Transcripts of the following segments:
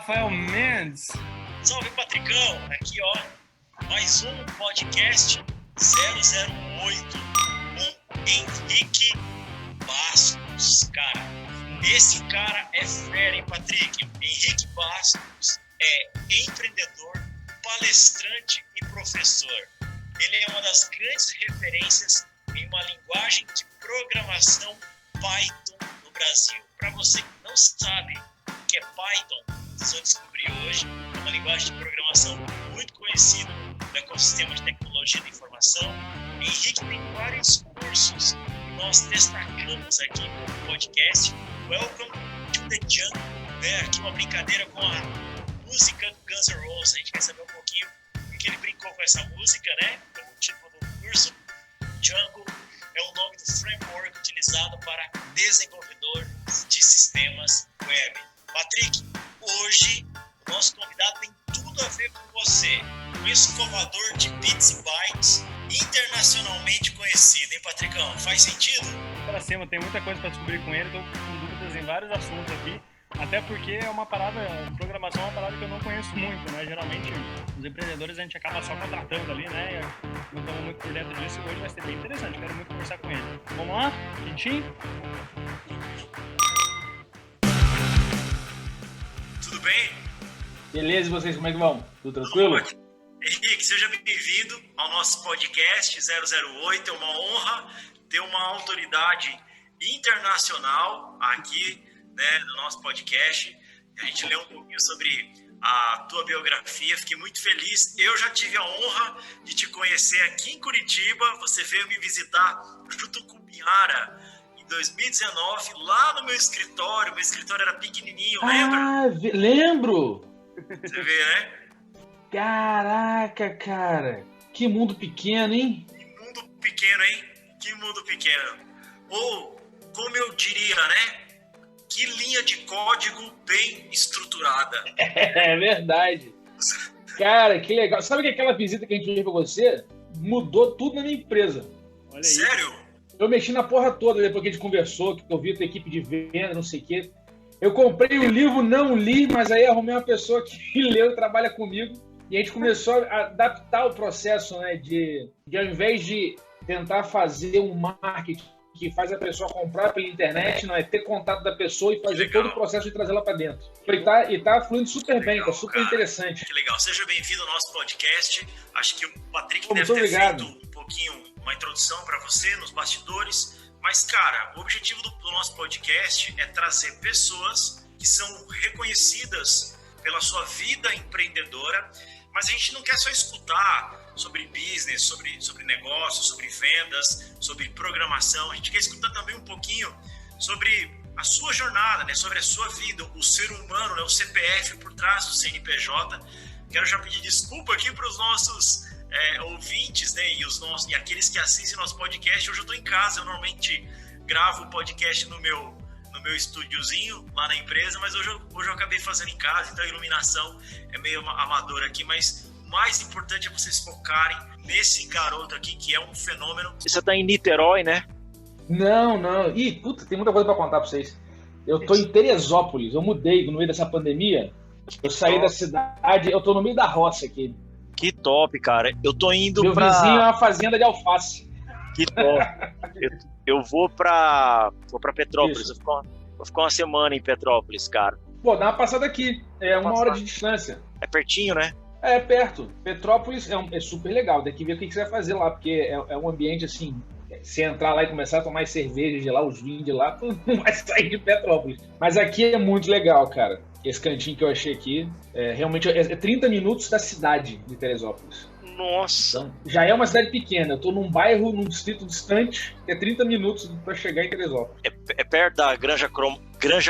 Rafael Mendes. Salve, Patricão! Aqui, ó, mais um podcast 008 com Henrique Bastos. Cara, esse cara é fera, hein, Patrick? Henrique Bastos é empreendedor, palestrante e professor. Ele é uma das grandes referências em uma linguagem de programação Python no Brasil. Para você que não sabe o que é Python, vocês vão descobrir hoje. É uma linguagem de programação muito conhecida no ecossistema de tecnologia da informação. Henrique tem vários cursos que nós destacamos aqui no podcast. Welcome to the Jungle. Aqui uma brincadeira com a música Guns N' Roses. A gente quer saber um pouquinho porque ele brincou com essa música, né? O título do curso. Django é o nome do framework utilizado para desenvolvedores de sistemas web. Patrick, hoje o nosso convidado tem tudo a ver com você. Um escovador de bits e bytes internacionalmente conhecido, hein, Patricão? Faz sentido? Para cima, tem muita coisa para descobrir com ele. Estou com dúvidas em vários assuntos aqui. Até porque é uma parada, programação é uma parada que eu não conheço muito, né? Geralmente, os empreendedores a gente acaba só contratando ali, né? Não estamos muito por dentro disso. Hoje vai ser bem interessante, quero muito conversar com ele. Vamos lá? Tintim? Tudo bem? Beleza, e vocês, como é que vão? Tudo tranquilo? Henrique, seja bem-vindo ao nosso podcast 008. É uma honra ter uma autoridade internacional aqui, né, no nosso podcast. A gente leu um pouquinho sobre a tua biografia, fiquei muito feliz. Eu já tive a honra de te conhecer aqui em Curitiba. Você veio me visitar junto com o Biara em 2019, lá no meu escritório. Meu escritório era pequenininho, lembra? Ah, lembro! Você vê, né? Caraca, cara! Que mundo pequeno, hein? Que mundo pequeno, hein? Que mundo pequeno. Ou, como eu diria, né? Que linha de código bem estruturada. É verdade. Cara, que legal. Sabe que aquela visita que a gente fez pra você mudou tudo na minha empresa? Olha aí. Sério? Eu mexi na porra toda depois que a gente conversou, que eu vi a tua equipe de venda, não sei o quê. Eu comprei o livro, não li, mas aí arrumei uma pessoa que leu e trabalha comigo. E a gente começou a adaptar o processo, né? De ao invés de tentar fazer um marketing que faz a pessoa comprar pela internet, não é ter contato da pessoa e fazer todo o processo de trazer ela para dentro. E tá fluindo super bem, tá super interessante. Que legal. Seja bem-vindo ao nosso podcast. Acho que o Patrick Muito deve ter obrigado. feito um pouquinho, uma introdução para você nos bastidores. Mas, cara, o objetivo do nosso podcast é trazer pessoas que são reconhecidas pela sua vida empreendedora, mas a gente não quer só escutar sobre business, sobre negócios, sobre vendas, sobre programação. A gente quer escutar também um pouquinho sobre a sua jornada, né? Sobre a sua vida, o ser humano, né? O CPF por trás do CNPJ. Quero já pedir desculpa aqui para os nossos ouvintes, né? E aqueles que assistem nosso podcast. Hoje eu estou em casa, eu normalmente gravo o podcast no meu estúdiozinho lá na empresa, mas hoje eu acabei fazendo em casa, então a iluminação é meio amadora aqui, mas o mais importante é vocês focarem nesse garoto aqui, que é um fenômeno. Você tá em Niterói, né? Não. Ih, puta, tem muita coisa pra contar pra vocês. Eu tô em Teresópolis, eu mudei no meio dessa pandemia. Eu saí da cidade, eu tô no meio da roça aqui. Que top, cara. Eu tô indo Meu vizinho é uma fazenda de alface. Que top. Eu vou pra Petrópolis. Isso. Vou ficar uma semana em Petrópolis, cara. Pô, dá uma passada aqui. É uma hora de distância. É pertinho, né? É perto. Petrópolis é super legal. Tem que ver o que você vai fazer lá, porque é um ambiente assim. Se entrar lá e começar a tomar as cervejas de lá, os vinhos de lá, tu não vai sair de Petrópolis. Mas aqui é muito legal, cara. Esse cantinho que eu achei aqui, realmente é 30 minutos da cidade de Teresópolis. Nossa! Então, já é uma cidade pequena. Eu tô num bairro, num distrito distante, que é 30 minutos para chegar em Teresópolis. É perto da Granja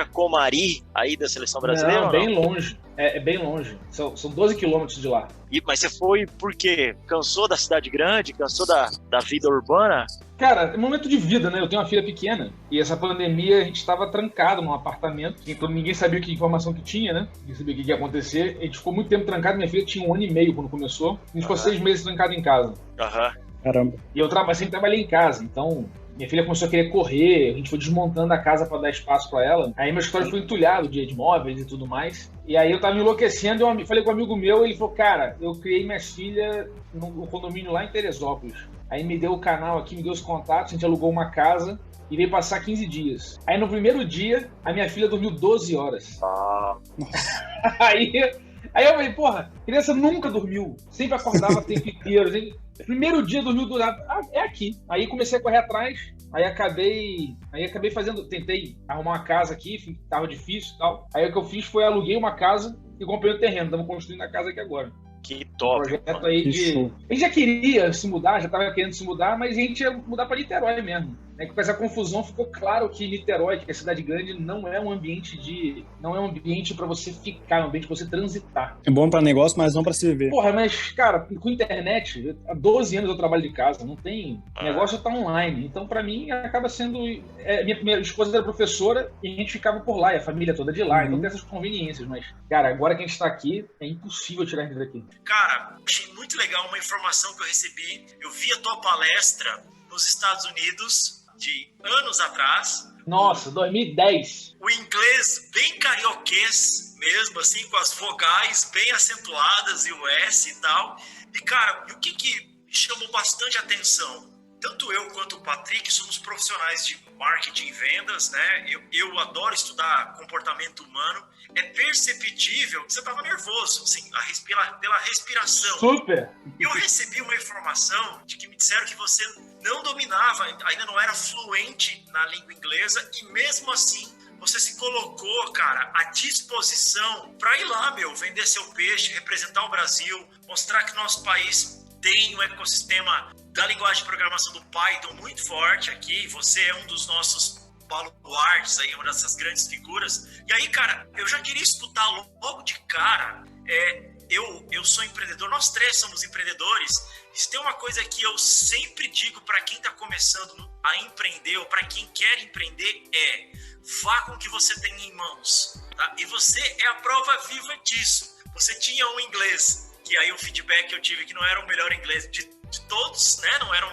Comari, aí da Seleção Brasileira? Não, bem longe. É bem longe. São 12 quilômetros de lá. Mas você foi por quê? Cansou da cidade grande? Cansou da vida urbana? Cara, é momento de vida, né? Eu tenho uma filha pequena e essa pandemia a gente estava trancado num apartamento, então ninguém sabia que informação que tinha, né? Ninguém sabia o que ia acontecer. A gente ficou muito tempo trancado, minha filha tinha 1 ano e meio quando começou. A gente ficou 6 meses trancado em casa. Aham. Caramba. E eu sempre trabalhei em casa, então minha filha começou a querer correr, a gente foi desmontando a casa para dar espaço para ela. Aí meu escritório foi entulhado de móveis e tudo mais. E aí eu tava me enlouquecendo, eu falei com um amigo meu, ele falou, cara, eu criei minhas filhas no condomínio lá em Teresópolis. Aí me deu o canal aqui, me deu os contatos, a gente alugou uma casa e veio passar 15 dias. Aí no primeiro dia, a minha filha dormiu 12 horas. Aí eu falei, porra, criança nunca dormiu, sempre acordava o tempo inteiro. Primeiro dia dormiu do lado, é aqui. Aí comecei a correr atrás, aí acabei fazendo, tentei arrumar uma casa aqui, tava difícil e tal. Aí o que eu fiz foi aluguei uma casa e comprei o terreno, estamos construindo a casa aqui agora. Que top. Projeto aí a gente já queria se mudar, já estava querendo se mudar, mas a gente ia mudar para Niterói mesmo. Com essa confusão ficou claro que Niterói, que é cidade grande, não é um ambiente para você ficar, é um ambiente para você transitar. É bom para negócio, mas não para se viver. Porra, mas, cara, com internet, há 12 anos eu trabalho de casa, não tem... O negócio tá online. Então, para mim, acaba sendo... minha primeira esposa era professora e a gente ficava por lá, e a família toda de lá. Então tem essas conveniências, mas, cara, agora que a gente tá aqui, é impossível tirar a gente daqui. Cara, achei muito legal uma informação que eu recebi. Eu vi a tua palestra nos Estados Unidos de anos atrás. Nossa, 2010. O inglês bem carioquês mesmo, assim, com as vogais bem acentuadas e o S e tal. E, cara, o que me chamou bastante atenção? Tanto eu quanto o Patrick somos profissionais de marketing e vendas, né? Eu adoro estudar comportamento humano. É perceptível que você estava nervoso, assim, pela respiração. Super! Eu recebi uma informação de que me disseram que você não dominava, ainda não era fluente na língua inglesa e mesmo assim você se colocou, cara, à disposição para ir lá, vender seu peixe, representar o Brasil, mostrar que nosso país tem um ecossistema da linguagem de programação do Python muito forte aqui. Você é um dos nossos baluartes aí, uma dessas grandes figuras. E aí, cara, eu já queria escutar logo de cara. Eu sou empreendedor, nós três somos empreendedores. Se tem uma coisa que eu sempre digo para quem está começando a empreender ou para quem quer empreender vá com o que você tem em mãos, tá? E você é a prova viva disso. Você tinha um inglês, que aí o feedback que eu tive que não era o melhor inglês de todos, né? Não era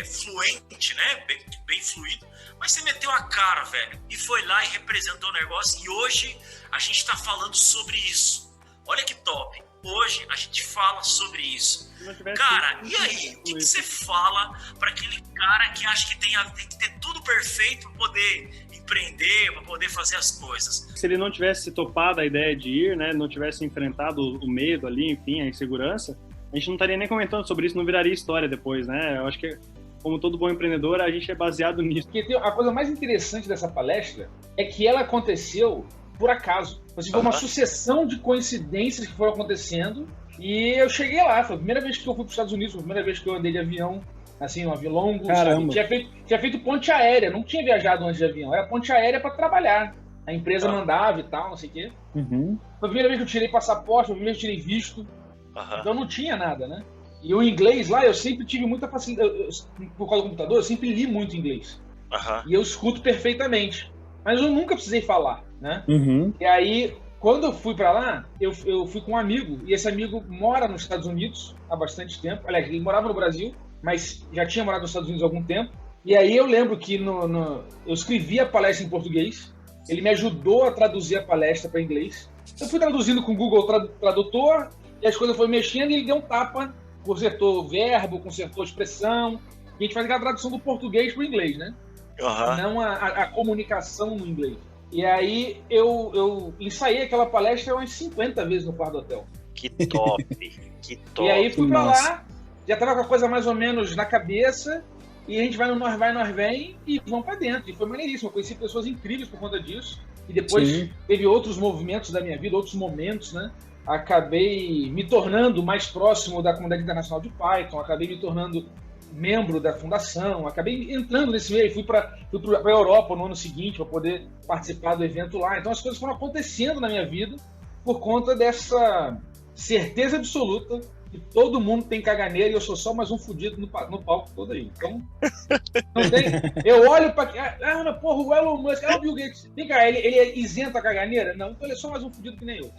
fluente, né? Bem fluido. Mas você meteu a cara, velho, e foi lá e representou o negócio. E hoje a gente tá falando sobre isso. Olha que top. Hoje a gente fala sobre isso. Cara, e aí? O que você fala para aquele cara que acha que tem que ter tudo perfeito para poder empreender, para poder fazer as coisas? Se ele não tivesse topado a ideia de ir, né? Não tivesse enfrentado o medo ali, enfim, a insegurança, a gente não estaria nem comentando sobre isso, não viraria história depois, né? Eu acho que, como todo bom empreendedor, a gente é baseado nisso. Porque a coisa mais interessante dessa palestra é que ela aconteceu por acaso. Foi uma sucessão de coincidências que foram acontecendo e eu cheguei lá. Foi a primeira vez que eu fui para os Estados Unidos, foi a primeira vez que eu andei de avião, assim, um avião longo. Caramba. Tinha feito ponte aérea, não tinha viajado antes de avião, era ponte aérea para trabalhar. A empresa mandava e tal, não sei o quê. Uhum. Foi a primeira vez que eu tirei passaporte, foi a primeira vez que eu tirei visto. Então não tinha nada, né? E o inglês lá, eu sempre tive muita facilidade. Por causa do computador, eu sempre li muito inglês. E eu escuto perfeitamente. Mas eu nunca precisei falar, né? Uhum. E aí, quando eu fui pra lá, eu fui com um amigo. E esse amigo mora nos Estados Unidos há bastante tempo. Aliás, ele morava no Brasil, mas já tinha morado nos Estados Unidos há algum tempo. E aí eu lembro que eu escrevi a palestra em português. Ele me ajudou a traduzir a palestra para inglês. Eu fui traduzindo com o Google Tradutor. E as coisas foram mexendo e ele deu um tapa, consertou o verbo, consertou a expressão. E a gente faz aquela tradução do português para o inglês, né? Não a comunicação no inglês. E aí eu ensaiei aquela palestra umas 50 vezes no quarto do hotel. Que top, que top. E aí fui para lá, já tava com a coisa mais ou menos na cabeça, e a gente vai no nós vem e vamos para dentro. E foi maneiríssimo, eu conheci pessoas incríveis por conta disso. E depois teve outros movimentos da minha vida, outros momentos, né? Acabei me tornando mais próximo da comunidade internacional de Python, acabei me tornando membro da fundação, acabei entrando nesse meio, fui para a Europa no ano seguinte para poder participar do evento lá. Então as coisas foram acontecendo na minha vida por conta dessa certeza absoluta que todo mundo tem caganeira e eu sou só mais um fudido no palco todo aí. Então, não tem... Eu olho para... porra, o Elon Musk, o Bill Gates, vem cá, ele é isento a caganeira? Não, então ele é só mais um fudido que nem eu.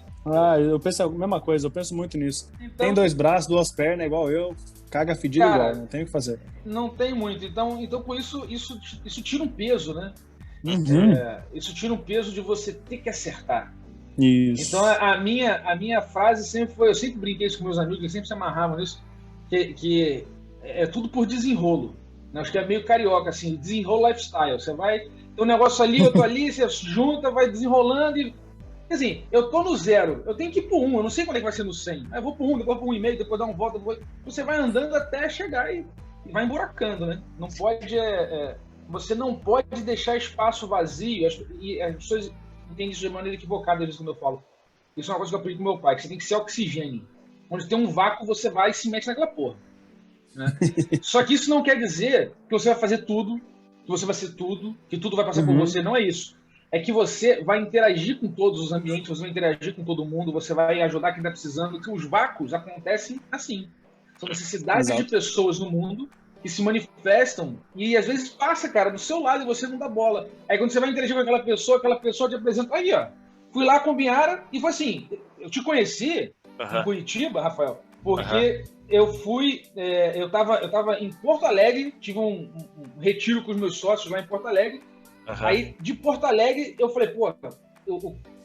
Eu penso a mesma coisa, eu penso muito nisso. Então, tem 2 braços, 2 pernas, igual eu, caga fedido igual, não tem o que fazer. Não tem muito. Então com isso tira um peso, né? Uhum. Isso tira um peso de você ter que acertar. Isso. Então a minha frase sempre foi, eu sempre brinquei isso com meus amigos, eles sempre se amarravam nisso, que é tudo por desenrolo. Né? Acho que é meio carioca, assim, desenrolo lifestyle. Você vai, tem um negócio ali, eu tô ali, você junta, vai desenrolando e... Assim, eu tô no 0, eu tenho que ir pro 1, eu não sei quando é que vai ser no 100. Eu vou pro 1, depois pro 1,5, depois dar uma volta, depois... Você vai andando até chegar e vai emburacando, né? Não pode... Você não pode deixar espaço vazio, e as pessoas entendem isso de maneira equivocada, isso como eu falo. Isso é uma coisa que eu aprendi com meu pai, que você tem que ser oxigênio. Onde tem um vácuo, você vai e se mete naquela porra. Né? Só que isso não quer dizer que você vai fazer tudo, que você vai ser tudo, que tudo vai passar por você. Não é isso. É que você vai interagir com todos os ambientes, você vai interagir com todo mundo, você vai ajudar quem está precisando, que os vácuos acontecem assim. São necessidades de pessoas no mundo que se manifestam e às vezes passa, cara, do seu lado e você não dá bola. Aí quando você vai interagir com aquela pessoa te apresenta, aí ó, fui lá com o Biara e foi assim, eu te conheci em Curitiba, Rafael, porque eu fui, eu tava em Porto Alegre, tive um retiro com os meus sócios lá em Porto Alegre. Aí, de Porto Alegre, eu falei, pô,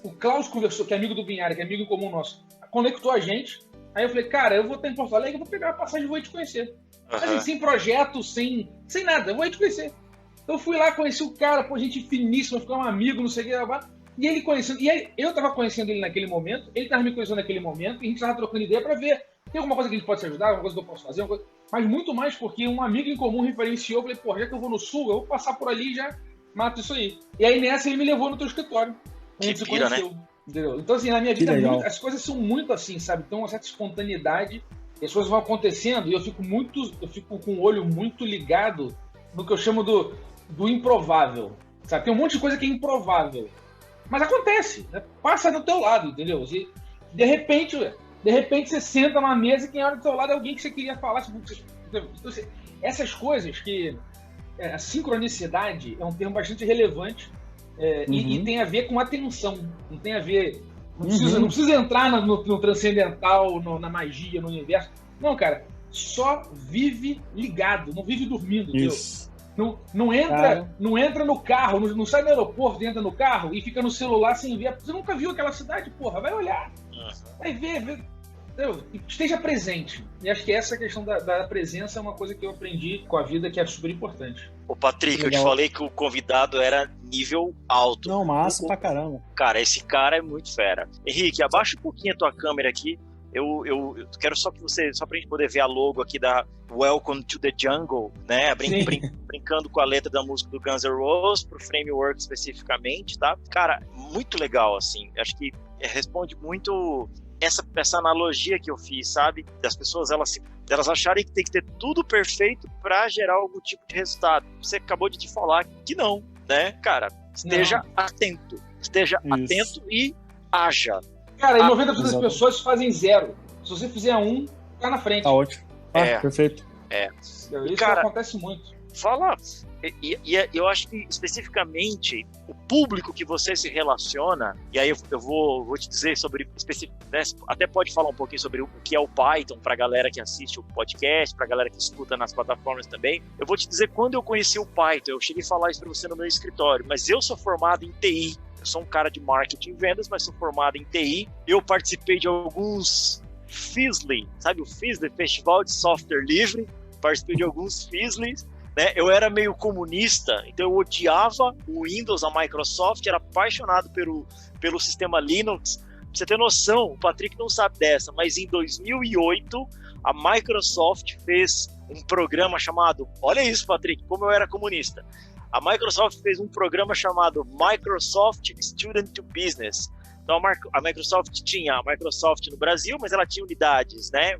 o Klaus conversou, que é amigo do Binhari, que é amigo em comum nosso, conectou a gente. Aí eu falei, cara, eu vou estar em Porto Alegre, eu vou pegar a passagem e vou te conhecer. Assim, sem projeto, sem nada, eu vou te conhecer. Então eu fui lá, conheci o cara, pô, gente finíssima, ficou um amigo, não sei o que, e ele conhecendo, e aí, eu tava conhecendo ele naquele momento, ele tava me conhecendo naquele momento, e a gente tava trocando ideia pra ver, tem alguma coisa que a gente pode se ajudar, alguma coisa que eu posso fazer, mas muito mais porque um amigo em comum referenciou, eu falei, pô, já que eu vou no sul, eu vou passar por ali e já mato isso aí. E aí nessa ele me levou no teu escritório. A gente se conheceu. Né? Entendeu? Então, assim, na minha vida, as coisas são muito assim, sabe? Tem uma certa espontaneidade, e as coisas vão acontecendo, e eu fico com o olho muito ligado no que eu chamo do improvável. Sabe? Tem um monte de coisa que é improvável. Mas acontece, né? Passa do teu lado, entendeu? E, de repente você senta numa mesa e quem olha do teu lado é alguém que você queria falar. Então, assim, essas coisas que... a sincronicidade é um termo bastante relevante e tem a ver com atenção, não tem a ver... Não precisa entrar no transcendental, na magia, no universo. Não, cara, só vive ligado, não vive dormindo, entendeu? Não entra no carro, não sai do aeroporto, entra no carro e fica no celular sem ver. Você nunca viu aquela cidade? Porra, vai olhar. Vai ver. Esteja presente. E acho que essa questão da presença é uma coisa que eu aprendi com a vida que é super importante. Ô Patrick, eu te falei que o convidado era nível alto. Não, massa pra caramba. Cara, esse cara é muito fera. Henrique, abaixa um pouquinho a tua câmera aqui. Eu quero só que você, só pra gente poder ver a logo aqui da Welcome to the Jungle, né? Brincando com a letra da música do Guns N' Roses, pro Framework especificamente, tá? Cara, muito legal, assim. Acho que responde muito essa analogia que eu fiz, sabe? Das pessoas, elas acharem que tem que ter tudo perfeito pra gerar algum tipo de resultado. Você acabou de te falar que não, né? Cara, esteja atento. Esteja atento e haja. Cara, e 90% das pessoas fazem 0. Se você fizer 1, tá na frente. Tá ótimo. Perfeito. Isso cara, acontece muito. Fala. E eu acho que especificamente o público que você se relaciona, e aí eu vou te dizer sobre né, até pode falar um pouquinho sobre o que é o Python pra galera que assiste o podcast, pra galera que escuta nas plataformas também. Eu vou te dizer quando eu conheci o Python, eu cheguei a falar isso pra você no meu escritório, mas eu sou formado em TI. Eu sou um cara de marketing e vendas, mas sou formado em TI. Eu participei de alguns FISLI, sabe o FISLI, Festival de Software Livre. Participei de alguns FISLIs, né? Eu era meio comunista, então eu odiava o Windows, a Microsoft, era apaixonado pelo sistema Linux. Pra você ter noção, o Patrick não sabe dessa, mas em 2008 a Microsoft fez um programa chamado... Olha isso, Patrick, como eu era comunista. A Microsoft fez um programa chamado Microsoft Student to Business. Então a Microsoft tinha a Microsoft no Brasil, mas ela tinha unidades, né?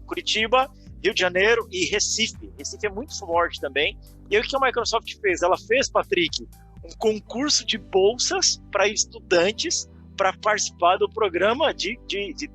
Curitiba, Rio de Janeiro e Recife. Recife é muito forte também. E aí o que a Microsoft fez? Ela fez, Patrick, um concurso de bolsas para estudantes para participar do programa de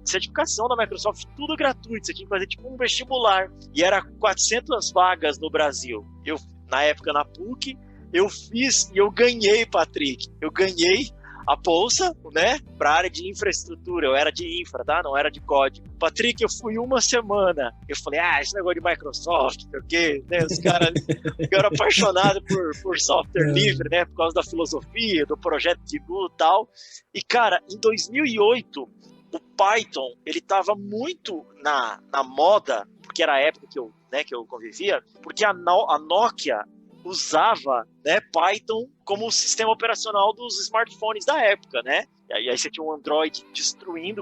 certificação da Microsoft, tudo gratuito. Você tinha que fazer tipo um vestibular. E era 400 vagas no Brasil. Eu, na época, na PUC, eu fiz e eu ganhei, Patrick. Eu ganhei a bolsa, né, para a área de infraestrutura. Eu era de infra, tá? Não era de código. Patrick, eu fui uma semana. Eu falei, esse negócio de Microsoft, porque, né, os caras, eu era apaixonado por software livre, né, por causa da filosofia, do projeto de GNU e tal. E, cara, em 2008, o Python, ele tava muito na moda, porque era a época que eu convivia, porque a Nokia usava, né, Python como sistema operacional dos smartphones da época, né? E aí você tinha um Android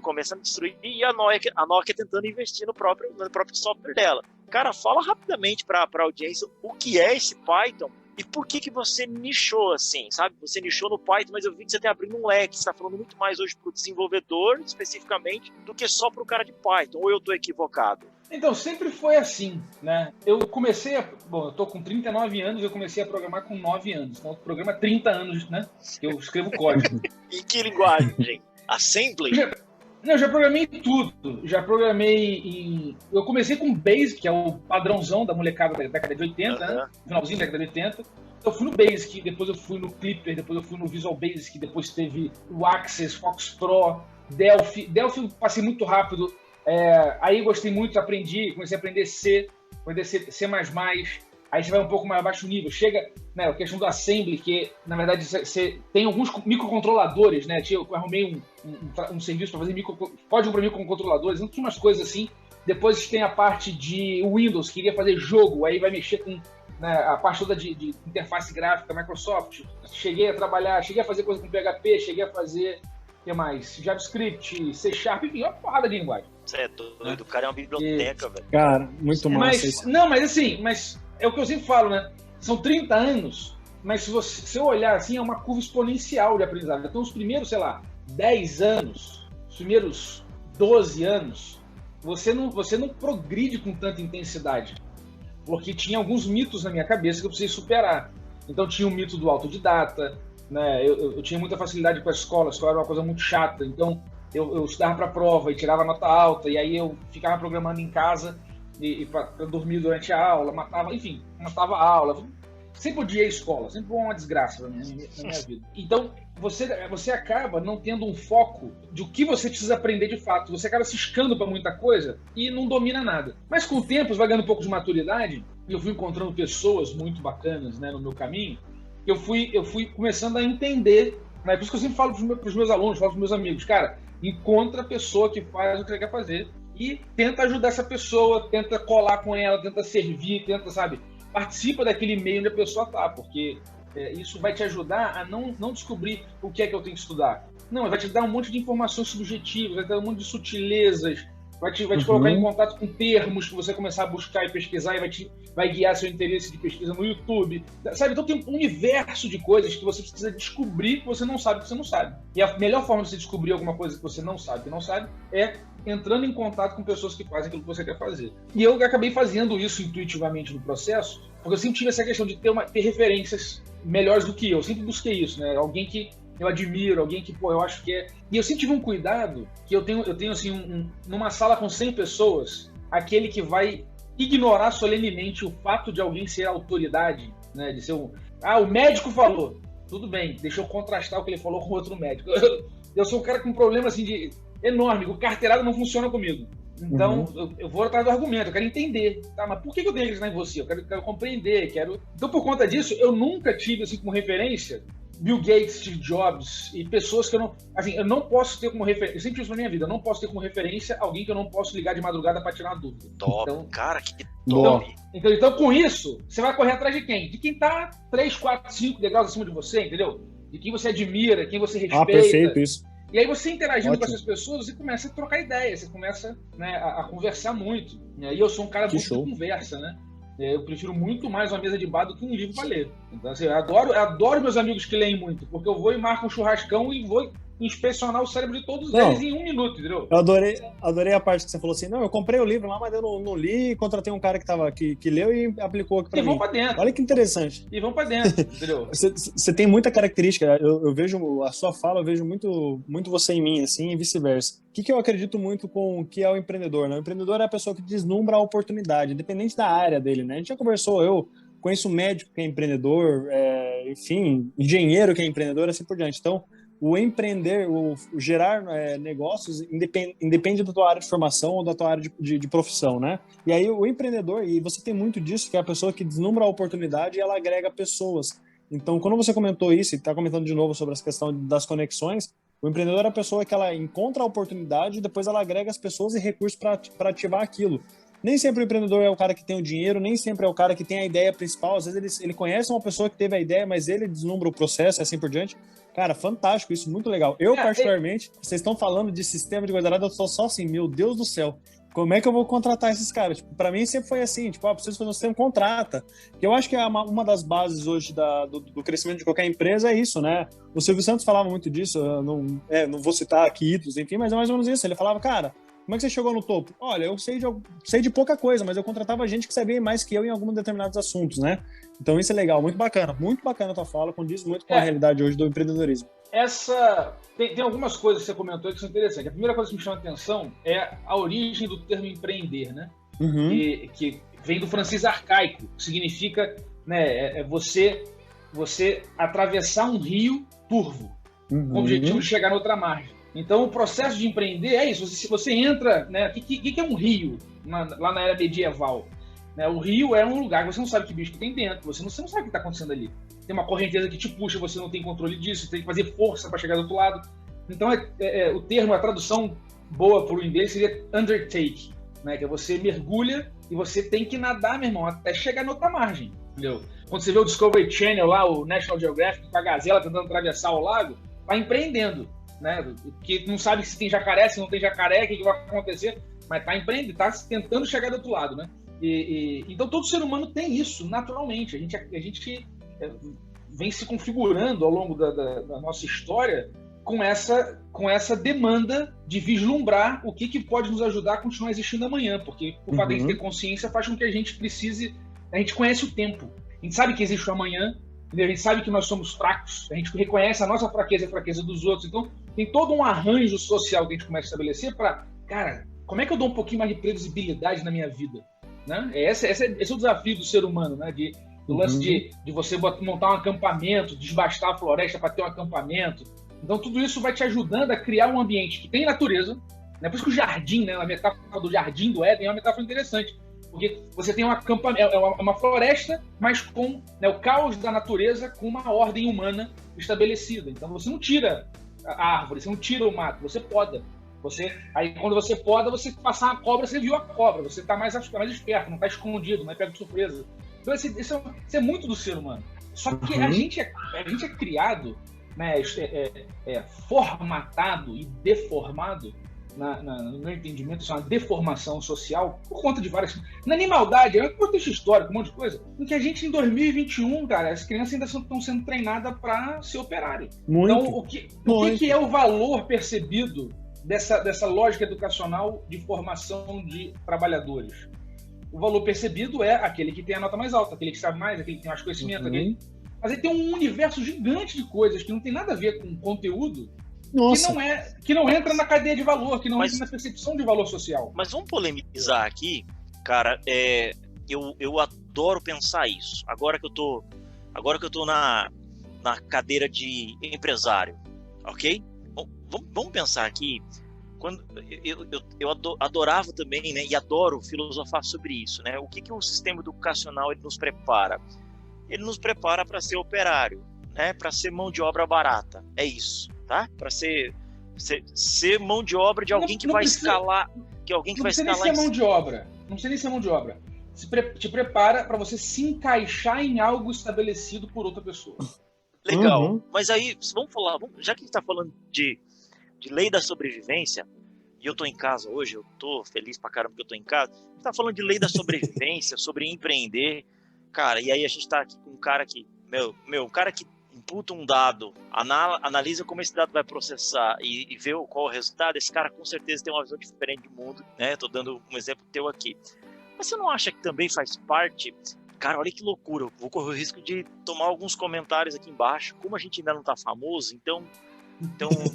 começando a destruir, e a Nokia tentando investir no próprio software dela. Cara, fala rapidamente para a audiência o que é esse Python e por que você nichou assim, sabe? Você nichou no Python, mas eu vi que você tem abrindo um leque, você está falando muito mais hoje para o desenvolvedor, especificamente, do que só para o cara de Python, ou eu estou equivocado? Então, sempre foi assim, né? Eu tô com 39 anos, eu comecei a programar com 9 anos. Então, eu programo há 30 anos, né? Que eu escrevo código. Em que linguagem? Assembly? Eu já programei em tudo. Já programei em... Eu comecei com Basic, que é o padrãozão da molecada da década de 80, né? Finalzinho da década de 80. Eu fui no Basic, depois eu fui no Clipper, depois eu fui no Visual Basic, depois teve o Access, Fox Pro, Delphi. Delphi eu passei muito rápido. Aí gostei muito, comecei a aprender C, C++, aí você vai um pouco mais abaixo o nível, chega, né, a questão do Assembly, que na verdade você tem alguns microcontroladores, né, eu arrumei um serviço para fazer código para microcontroladores, não tinha umas coisas assim. Depois tem a parte de Windows, queria fazer jogo, aí vai mexer com, né, a parte toda de interface gráfica, Microsoft. Cheguei a fazer coisa com PHP, cheguei a fazer, o que mais? JavaScript, C#, enfim, uma porrada de linguagem. Você é doido, o cara é uma biblioteca, velho. Cara, muito massa. Mas é o que eu sempre falo, né? São 30 anos, mas se eu olhar assim, é uma curva exponencial de aprendizado. Então, os primeiros, 10 anos, os primeiros 12 anos, você não progride com tanta intensidade. Porque tinha alguns mitos na minha cabeça que eu precisei superar. Então, tinha o mito do autodidata, né? Eu tinha muita facilidade com a escola era uma coisa muito chata, então eu estudava para a prova e tirava nota alta, e aí eu ficava programando em casa e para dormir durante a aula, matava a aula. Sempre odiei a escola, sempre foi uma desgraça na minha vida. Então, você acaba não tendo um foco de o que você precisa aprender de fato. Você acaba ciscando para muita coisa e não domina nada. Mas com o tempo, você vai ganhando um pouco de maturidade, e eu fui encontrando pessoas muito bacanas, né, no meu caminho. Eu fui começando a entender, né? Por isso que eu sempre falo para os meus alunos, falo para os meus amigos, cara, encontra a pessoa que faz o que você quer fazer e tenta ajudar essa pessoa, tenta colar com ela, tenta servir, participa daquele meio onde a pessoa está, porque isso vai te ajudar a não descobrir o que é que eu tenho que estudar. Não, vai te dar um monte de informações subjetivas, vai te dar um monte de sutilezas, vai te colocar em contato com termos que você começar a buscar e pesquisar e vai guiar seu interesse de pesquisa no YouTube. Sabe? Então tem um universo de coisas que você precisa descobrir que você não sabe que você não sabe. E a melhor forma de você descobrir alguma coisa que você não sabe é entrando em contato com pessoas que fazem aquilo que você quer fazer. E eu acabei fazendo isso intuitivamente no processo, porque eu sempre tive essa questão de ter referências melhores do que eu. Eu sempre busquei isso, né? Alguém que eu admiro, alguém que, eu acho que é... E eu sempre tive um cuidado, que eu tenho assim, numa sala com 100 pessoas, aquele que vai ignorar solenemente o fato de alguém ser autoridade, né? De ser o médico falou. Tudo bem, deixa eu contrastar o que ele falou com outro médico. Eu sou um cara com um problema assim, enorme, o carteirado não funciona comigo. Então, eu vou atrás do argumento, eu quero entender, tá? Mas por que eu tenho que acreditar em você? Eu quero compreender, Então, por conta disso, eu nunca tive, assim, como referência Bill Gates, Steve Jobs e pessoas que eu não posso ter como referência. Eu sempre tive isso na minha vida, eu não posso ter como referência alguém que eu não posso ligar de madrugada para tirar uma dúvida. Top, então, cara, que top. Então, com isso, você vai correr atrás de quem? De quem tá 3, 4, 5 degraus acima de você, entendeu? De quem você admira, quem você respeita. Perfeito isso. E aí você interagindo com essas pessoas, você começa a trocar ideias, você começa, né, a conversar muito. E aí eu sou um cara muito de conversa, né? Eu prefiro muito mais uma mesa de bar do que um livro para ler. Então, assim, eu adoro meus amigos que leem muito, porque eu vou e marco um churrascão e vou inspecionar o cérebro de todos eles em 1 minuto, entendeu? Eu adorei a parte que você falou assim, eu comprei o livro lá, mas eu não li, e contratei um cara que leu e aplicou aqui pra mim. E vão pra dentro. Olha que interessante. E vão pra dentro, entendeu? Você tem muita característica, eu vejo a sua fala, eu vejo muito você em mim, assim, e vice-versa. O que eu acredito muito com o que é o empreendedor, né? O empreendedor é a pessoa que deslumbra a oportunidade, independente da área dele, né? A gente já conversou, eu conheço médico que é empreendedor, enfim, engenheiro que é empreendedor, assim por diante. Então, o empreender, o gerar negócios independe da tua área de formação ou da tua área de profissão, né? E aí o empreendedor, e você tem muito disso, que é a pessoa que deslumbra a oportunidade e ela agrega pessoas. Então, quando você comentou isso, e está comentando de novo sobre essa questão das conexões, o empreendedor é a pessoa que ela encontra a oportunidade e depois ela agrega as pessoas e recursos para ativar aquilo. Nem sempre o empreendedor é o cara que tem o dinheiro, nem sempre é o cara que tem a ideia principal. Às vezes ele conhece uma pessoa que teve a ideia, mas ele deslumbra o processo e assim por diante. Cara, fantástico, isso muito legal. Eu, particularmente, vocês estão falando de sistema de coisa, eu tô só assim, meu Deus do céu, como é que eu vou contratar esses caras? Tipo, pra mim sempre foi assim, tipo, preciso fazer um sistema, contrata. Que eu acho que é uma das bases hoje do crescimento de qualquer empresa é isso, né? O Silvio Santos falava muito disso, eu não vou citar aqui ídolos, enfim, mas é mais ou menos isso. Ele falava, cara, como é que você chegou no topo? Olha, eu sei de pouca coisa, mas eu contratava gente que sabia mais que eu em alguns determinados assuntos, né? Então isso é legal, muito bacana a tua fala, condiz muito com a realidade hoje do empreendedorismo. Tem algumas coisas que você comentou que são interessantes. A primeira coisa que me chama a atenção é a origem do termo empreender, né? Uhum. Que vem do francês arcaico, que significa, né, você atravessar um rio turvo, com o objetivo de chegar na outra margem. Então, o processo de empreender é isso. Se você entra, né? O que é um rio lá na era medieval? Né, o rio é um lugar que você não sabe que bicho que tem dentro, você não sabe o que está acontecendo ali. Tem uma correnteza que te puxa, você não tem controle disso, você tem que fazer força para chegar do outro lado. Então, o termo, a tradução boa para o inglês seria undertake, né? Que é você mergulha e você tem que nadar, meu irmão, até chegar na outra margem. Entendeu? Quando você vê o Discovery Channel lá, o National Geographic, com a gazela tentando atravessar o lago, vai empreendendo. Né, que não sabe se tem jacaré, se não tem jacaré, o que vai acontecer, mas está empreendendo, está tentando chegar do outro lado, né? Então todo ser humano tem isso naturalmente. A gente vem se configurando ao longo da nossa história com essa demanda de vislumbrar o que pode nos ajudar a continuar existindo amanhã, porque o fato de a gente ter consciência faz com que a gente conhece o tempo, a gente sabe que existe o amanhã. A gente sabe que nós somos fracos, a gente reconhece a nossa fraqueza e a fraqueza dos outros. Então, tem todo um arranjo social que a gente começa a estabelecer para, cara, como é que eu dou um pouquinho mais de previsibilidade na minha vida? Né? Esse é o desafio do ser humano, né? Do lance de você montar um acampamento, desbastar a floresta para ter um acampamento. Então, tudo isso vai te ajudando a criar um ambiente que tem natureza. Né? Por isso que o jardim, né? A metáfora do jardim do Éden é uma metáfora interessante. Porque você tem um acampamento, é uma floresta, mas com, né, o caos da natureza com uma ordem humana estabelecida. Então você não tira a árvore, você não tira o mato, você poda. Aí quando você poda, você passar a cobra, você viu a cobra, você está mais esperto, não está escondido, não é pego de surpresa. Então isso é muito do ser humano. Só que a gente é criado, né, formatado e deformado, no meu entendimento, isso é uma deformação social por conta de várias... Não é nem maldade, é um contexto histórico, um monte de coisa. Em que a gente, em 2021, cara, as crianças ainda estão sendo treinadas para ser operário. Muito. Então, o que é o valor percebido dessa lógica educacional de formação de trabalhadores? O valor percebido é aquele que tem a nota mais alta, aquele que sabe mais, aquele que tem mais conhecimento, Mas aí tem um universo gigante de coisas que não tem nada a ver com conteúdo. Nossa. Que não entra na cadeia de valor, que não entra na percepção de valor social. Mas vamos polemizar aqui, cara. Eu adoro pensar isso. Agora que eu tô na cadeira de empresário, ok? Vamos pensar aqui. Quando eu adorava também, né? E adoro filosofar sobre isso, né? O que o sistema educacional ele nos prepara? Ele nos prepara para ser operário, né? Para ser mão de obra barata. É isso. Tá? Para ser mão de obra de alguém que vai escalar, que vai escalar. Não precisa nem ser mão de obra. Não precisa nem ser mão de obra. Te prepara para você se encaixar em algo estabelecido por outra pessoa. Legal. Mas aí, vamos falar, já que a gente está falando de lei da sobrevivência, e eu tô em casa hoje, eu tô feliz pra caramba que eu tô em casa, a gente tá falando de lei da sobrevivência, sobre empreender, cara, e aí a gente tá aqui com um cara que, um cara que imputa um dado, analisa como esse dado vai processar e vê qual é o resultado, esse cara com certeza tem uma visão diferente do mundo, né? Tô dando um exemplo teu aqui. Mas você não acha que também faz parte... Cara, olha que loucura, eu vou correr o risco de tomar alguns comentários aqui embaixo. Como a gente ainda não tá famoso, então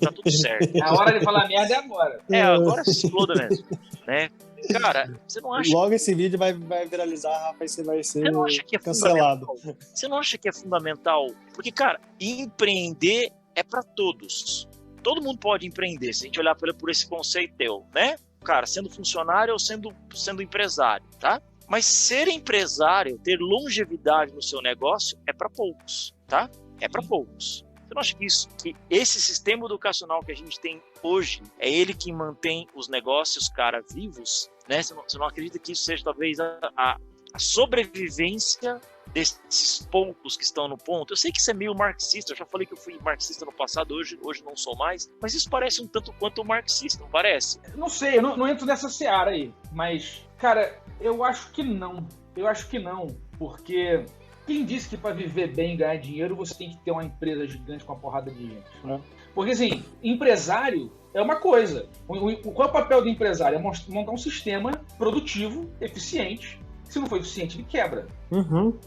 tá tudo certo. A hora de falar merda é agora. Agora se exploda mesmo, né? Cara, você não acha... Logo esse vídeo vai viralizar, Rafa, e você vai ser você não acha que é cancelado. Você não acha que é fundamental? Porque, cara, empreender é para todos. Todo mundo pode empreender, se a gente olhar por esse conceito, né? Cara, sendo funcionário ou sendo empresário, tá? Mas ser empresário, ter longevidade no seu negócio é para poucos, tá? É para poucos. Você não acha que esse sistema educacional que a gente tem hoje é ele que mantém os negócios, cara, vivos, né? Você não acredita que isso seja talvez a sobrevivência desses poucos que estão no ponto? Eu sei que isso é meio marxista, eu já falei que eu fui marxista no passado, hoje não sou mais, mas isso parece um tanto quanto marxista, não parece? Não sei, eu não entro nessa seara aí, mas, cara, eu acho que não. Eu acho que não, porque quem disse que para viver bem e ganhar dinheiro você tem que ter uma empresa gigante com uma porrada de gente? Né? Porque, assim, empresário é uma coisa. Qual é o papel do empresário? É montar um sistema produtivo, eficiente. Se não for eficiente, ele quebra.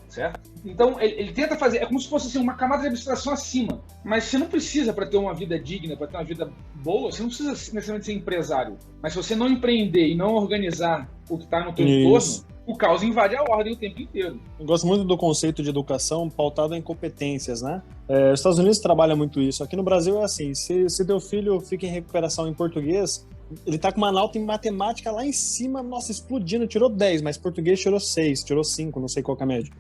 Certo? Então, ele tenta fazer... É como se fosse assim, uma camada de abstração acima. Mas você não precisa, para ter uma vida digna, para ter uma vida boa, você não precisa necessariamente ser empresário. Mas se você não empreender e não organizar o que está no teu entorno, o caos invade a ordem o tempo inteiro. Eu gosto muito do conceito de educação pautado em competências, né? Os Estados Unidos trabalham muito isso. Aqui no Brasil é assim, se teu filho fica em recuperação em português, ele tá com uma nota em matemática lá em cima, nossa, explodindo, tirou 10, mas português tirou 6, tirou 5, não sei qual que é a média.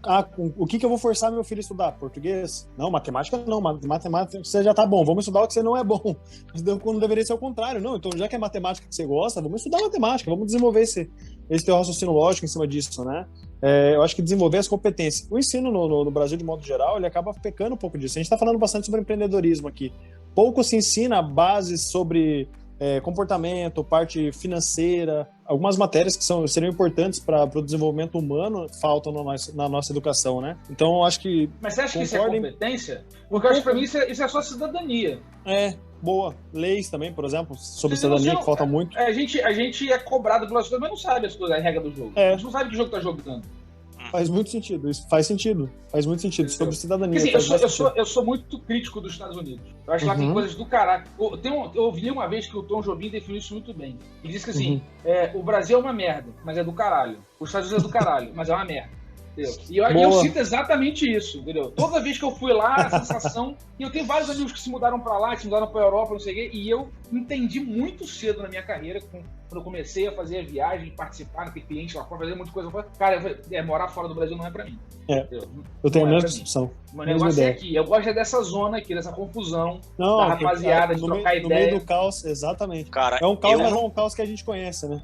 O que eu vou forçar meu filho a estudar? Português? Não, matemática não, matemática você já tá bom, vamos estudar o que você não é bom. Quando deveria ser o contrário, não, então já que é matemática que você gosta, vamos estudar matemática, vamos desenvolver esse teu raciocínio lógico em cima disso, né? Eu acho que desenvolver as competências. O ensino no Brasil, de modo geral, ele acaba pecando um pouco disso. A gente tá falando bastante sobre empreendedorismo aqui. Pouco se ensina bases sobre comportamento, parte financeira, algumas matérias que seriam importantes para o desenvolvimento humano faltam na nossa educação, né? Então, eu acho que... Mas você acha que isso é competência? Porque eu acho que para mim isso é só cidadania. Boa. Leis também, por exemplo, sobre cidadania, que falta muito. A gente é cobrado pelas coisas, mas não sabe as coisas, a regra do jogo. A gente não sabe que jogo tá jogando. Faz muito sentido, isso faz sentido. Faz muito sentido. Sobre cidadania. Assim, eu sou muito crítico dos Estados Unidos. Eu acho que lá tem coisas do caralho. Eu ouvi uma vez que o Tom Jobim definiu isso muito bem. Ele disse que assim, o Brasil é uma merda, mas é do caralho. Os Estados Unidos é do caralho, mas é uma merda. Entendeu? E eu sinto exatamente isso, entendeu? Toda vez que eu fui lá, a sensação... E eu tenho vários amigos que se mudaram pra lá, que se mudaram pra Europa, não sei o quê, e eu entendi muito cedo na minha carreira, quando eu comecei a fazer a viagem, participar, ter cliente lá fora, fazer muita coisa fora. Cara, morar fora do Brasil não é pra mim. Eu tenho a mesma discussão. O negócio é aqui. Eu gosto dessa zona aqui, dessa confusão, da rapaziada, de trocar ideia. No meio do caos, exatamente. Cara, é um caos, mas é um caos que a gente conhece, né?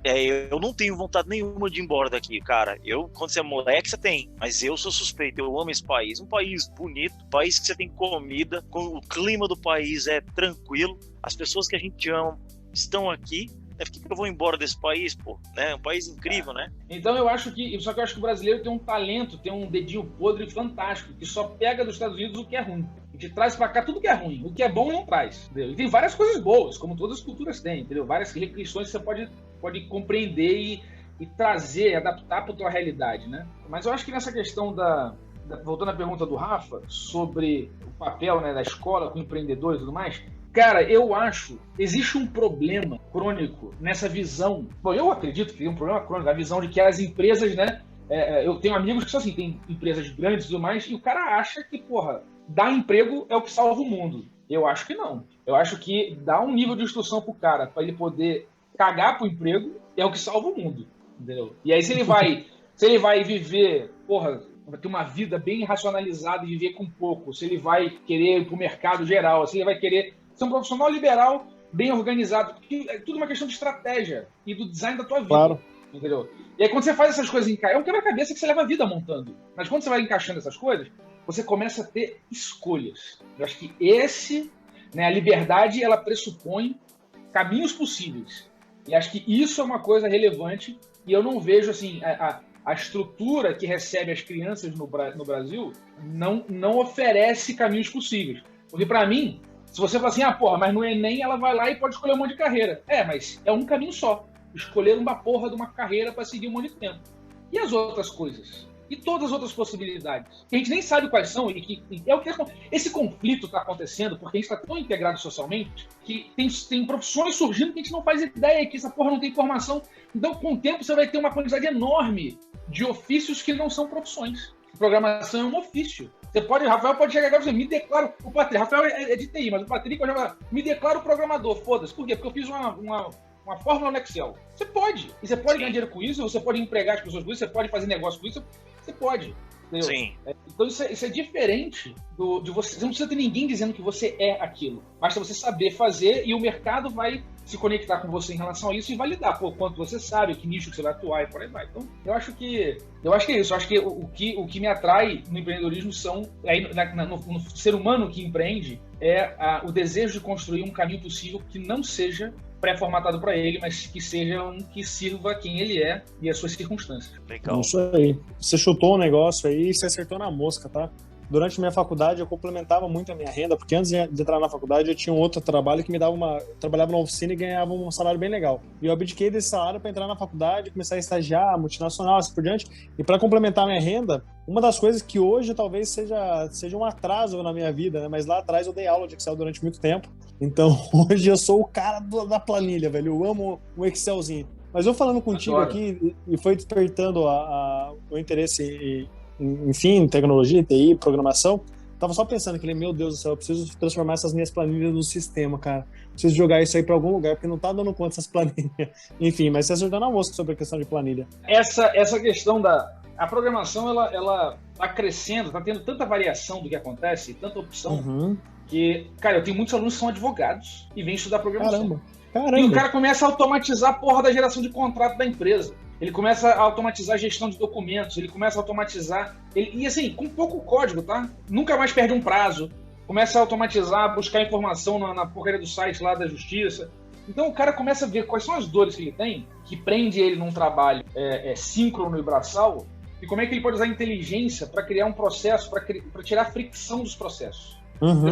Eu não tenho vontade nenhuma de ir embora daqui, cara. Quando você é moleque, você tem. Mas eu sou suspeito, eu amo esse país. Um país bonito, um país que você tem comida, o clima do país é tranquilo, as pessoas que a gente ama estão aqui. Por que eu vou embora desse país, pô? É um país incrível, né? Então eu acho que o brasileiro tem um talento, tem um dedinho podre fantástico, que só pega dos Estados Unidos o que é ruim. A gente traz pra cá tudo que é ruim. O que é bom não traz. Entendeu? E tem várias coisas boas, como todas as culturas têm, entendeu? Várias questões que você pode compreender e trazer, adaptar pra tua realidade, né? Mas eu acho que nessa questão voltando à pergunta do Rafa, sobre o papel, né, da escola com empreendedores e tudo mais, cara, eu acho existe um problema crônico nessa visão. Bom, eu acredito que tem um problema crônico na visão de que as empresas, né? Eu tenho amigos que são assim, tem empresas grandes e tudo mais, e o cara acha que, dar emprego é o que salva o mundo. Eu acho que não. Eu acho que dar um nível de instrução pro cara, para ele poder cagar pro emprego, é o que salva o mundo. Entendeu? E aí, se ele vai viver, vai ter uma vida bem racionalizada e viver com pouco, se ele vai querer ir pro mercado geral, se ele vai querer ser um profissional liberal bem organizado, porque é tudo uma questão de estratégia e do design da tua vida. Claro. Entendeu? E aí quando você faz essas coisas é um quebra-cabeça que você leva a vida montando. Mas quando você vai encaixando essas coisas, você começa a ter escolhas. Eu acho que a liberdade, ela pressupõe caminhos possíveis. E acho que isso é uma coisa relevante e eu não vejo, assim, a estrutura que recebe as crianças no Brasil não oferece caminhos possíveis. Porque, para mim, se você fala assim, mas no Enem ela vai lá e pode escolher um monte de carreira. mas é um caminho só. Escolher uma porra de uma carreira para seguir um monte de tempo. E as outras coisas? E todas as outras possibilidades? Que a gente nem sabe quais são esse conflito está acontecendo porque a gente está tão integrado socialmente que tem profissões surgindo que a gente não faz ideia, que essa porra não tem formação. Então, com o tempo, você vai ter uma quantidade enorme de ofícios que não são profissões. Programação é um ofício. Rafael pode chegar agora e dizer, me declaro, o Patrick, Rafael é de TI, mas o Patrick pode falar, me declaro programador, foda-se. Por quê? Porque eu fiz uma fórmula no Excel. Você pode. E você pode ganhar dinheiro com isso, você pode empregar as pessoas com isso, você pode fazer negócio com isso, você pode. Entendeu? Sim. Então isso é diferente de você. Você não precisa ter ninguém dizendo que você é aquilo. Basta você saber fazer e o mercado vai se conectar com você em relação a isso e validar, quanto você sabe, que nicho que você vai atuar e por aí vai. Então, eu acho que é isso. Eu acho que o que me atrai no empreendedorismo no ser humano que empreende é o desejo de construir um caminho possível que não seja pré-formatado para ele, mas que seja um que sirva quem ele é e as suas circunstâncias. Legal. Isso aí. Você chutou um negócio aí e você acertou na mosca, tá? Durante minha faculdade, eu complementava muito a minha renda, porque antes de entrar na faculdade, eu tinha um outro trabalho que me dava eu trabalhava na oficina e ganhava um salário bem legal. E eu abdiquei desse salário para entrar na faculdade, começar a estagiar, multinacional, assim por diante. E para complementar a minha renda, uma das coisas que hoje talvez seja um atraso na minha vida, né? Mas lá atrás eu dei aula de Excel durante muito tempo. Então, hoje eu sou o cara da planilha, velho. Eu amo o Excelzinho. Mas eu falando contigo aqui, e foi despertando o interesse em tecnologia, TI, programação, tava só pensando que, meu Deus do céu, eu preciso transformar essas minhas planilhas no sistema, cara. Preciso jogar isso aí pra algum lugar, porque não tá dando conta essas planilhas. Enfim, mas você acertou na mosca sobre a questão de planilha. Essa questão a programação, ela tá crescendo, tá tendo tanta variação do que acontece, tanta opção, que, cara, eu tenho muitos alunos que são advogados e vêm estudar programação. Caramba. E o cara começa a automatizar a porra da geração de contrato da empresa. Ele começa a automatizar a gestão de documentos, ele começa a automatizar... E assim, com pouco código, tá? Nunca mais perde um prazo. Começa a automatizar, buscar informação na porcaria do site lá da justiça. Então o cara começa a ver quais são as dores que ele tem, que prende ele num trabalho síncrono e braçal, e como é que ele pode usar a inteligência para criar um processo, para tirar a fricção dos processos. Então,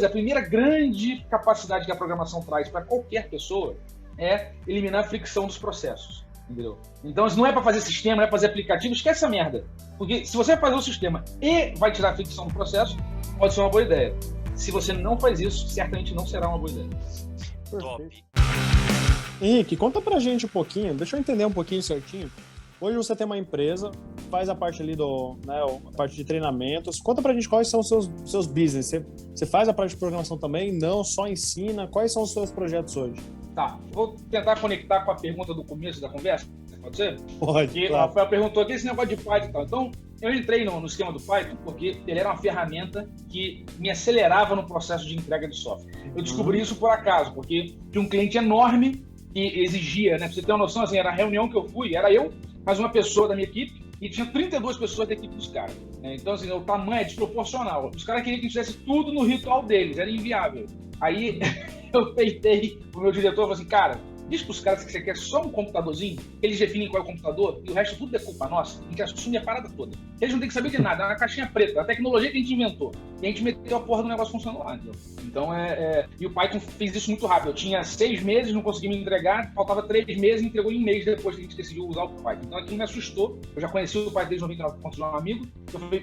a primeira grande capacidade que a programação traz para qualquer pessoa é eliminar a fricção dos processos. Entendeu? Então, isso não é para fazer sistema, não é para fazer aplicativo, esquece essa merda. Porque se você vai fazer o sistema e vai tirar a fricção do processo, pode ser uma boa ideia. Se você não faz isso, certamente não será uma boa ideia. Top. Henrique, conta pra gente um pouquinho, deixa eu entender um pouquinho certinho. Hoje você tem uma empresa, faz a parte ali a parte de treinamentos. Conta pra gente quais são os seus business. Você faz a parte de programação também? Não, só ensina? Quais são os seus projetos hoje? Tá, vou tentar conectar com a pergunta do começo da conversa, pode ser? Pode, porque claro. O Rafael perguntou aqui esse negócio de Python e tal. Então, eu entrei no esquema do Python porque ele era uma ferramenta que me acelerava no processo de entrega de software. Eu descobri isso por acaso, porque tinha um cliente enorme que exigia, né? Pra você ter uma noção, assim, era a reunião que eu fui, era eu, mais uma pessoa da minha equipe, e tinha 32 pessoas da equipe dos caras. Né? Então, assim, o tamanho é desproporcional. Os caras queriam que a gente fizesse tudo no ritual deles, era inviável. Aí eu peitei o meu diretor e falei assim, cara, diz pros caras que você quer só um computadorzinho, eles definem qual é o computador e o resto tudo é culpa nossa, a gente assume a parada toda. Eles não tem que saber de nada, é uma caixinha preta, a tecnologia que a gente inventou. E a gente meteu a porra do negócio funcionando lá, entendeu? Então E o Python fez isso muito rápido. Eu tinha 6 meses, não consegui me entregar, faltava 3 meses e entregou em 1 mês depois que a gente decidiu usar o Python. Então aquilo me assustou. Eu já conheci o Python desde 99, continuar um amigo,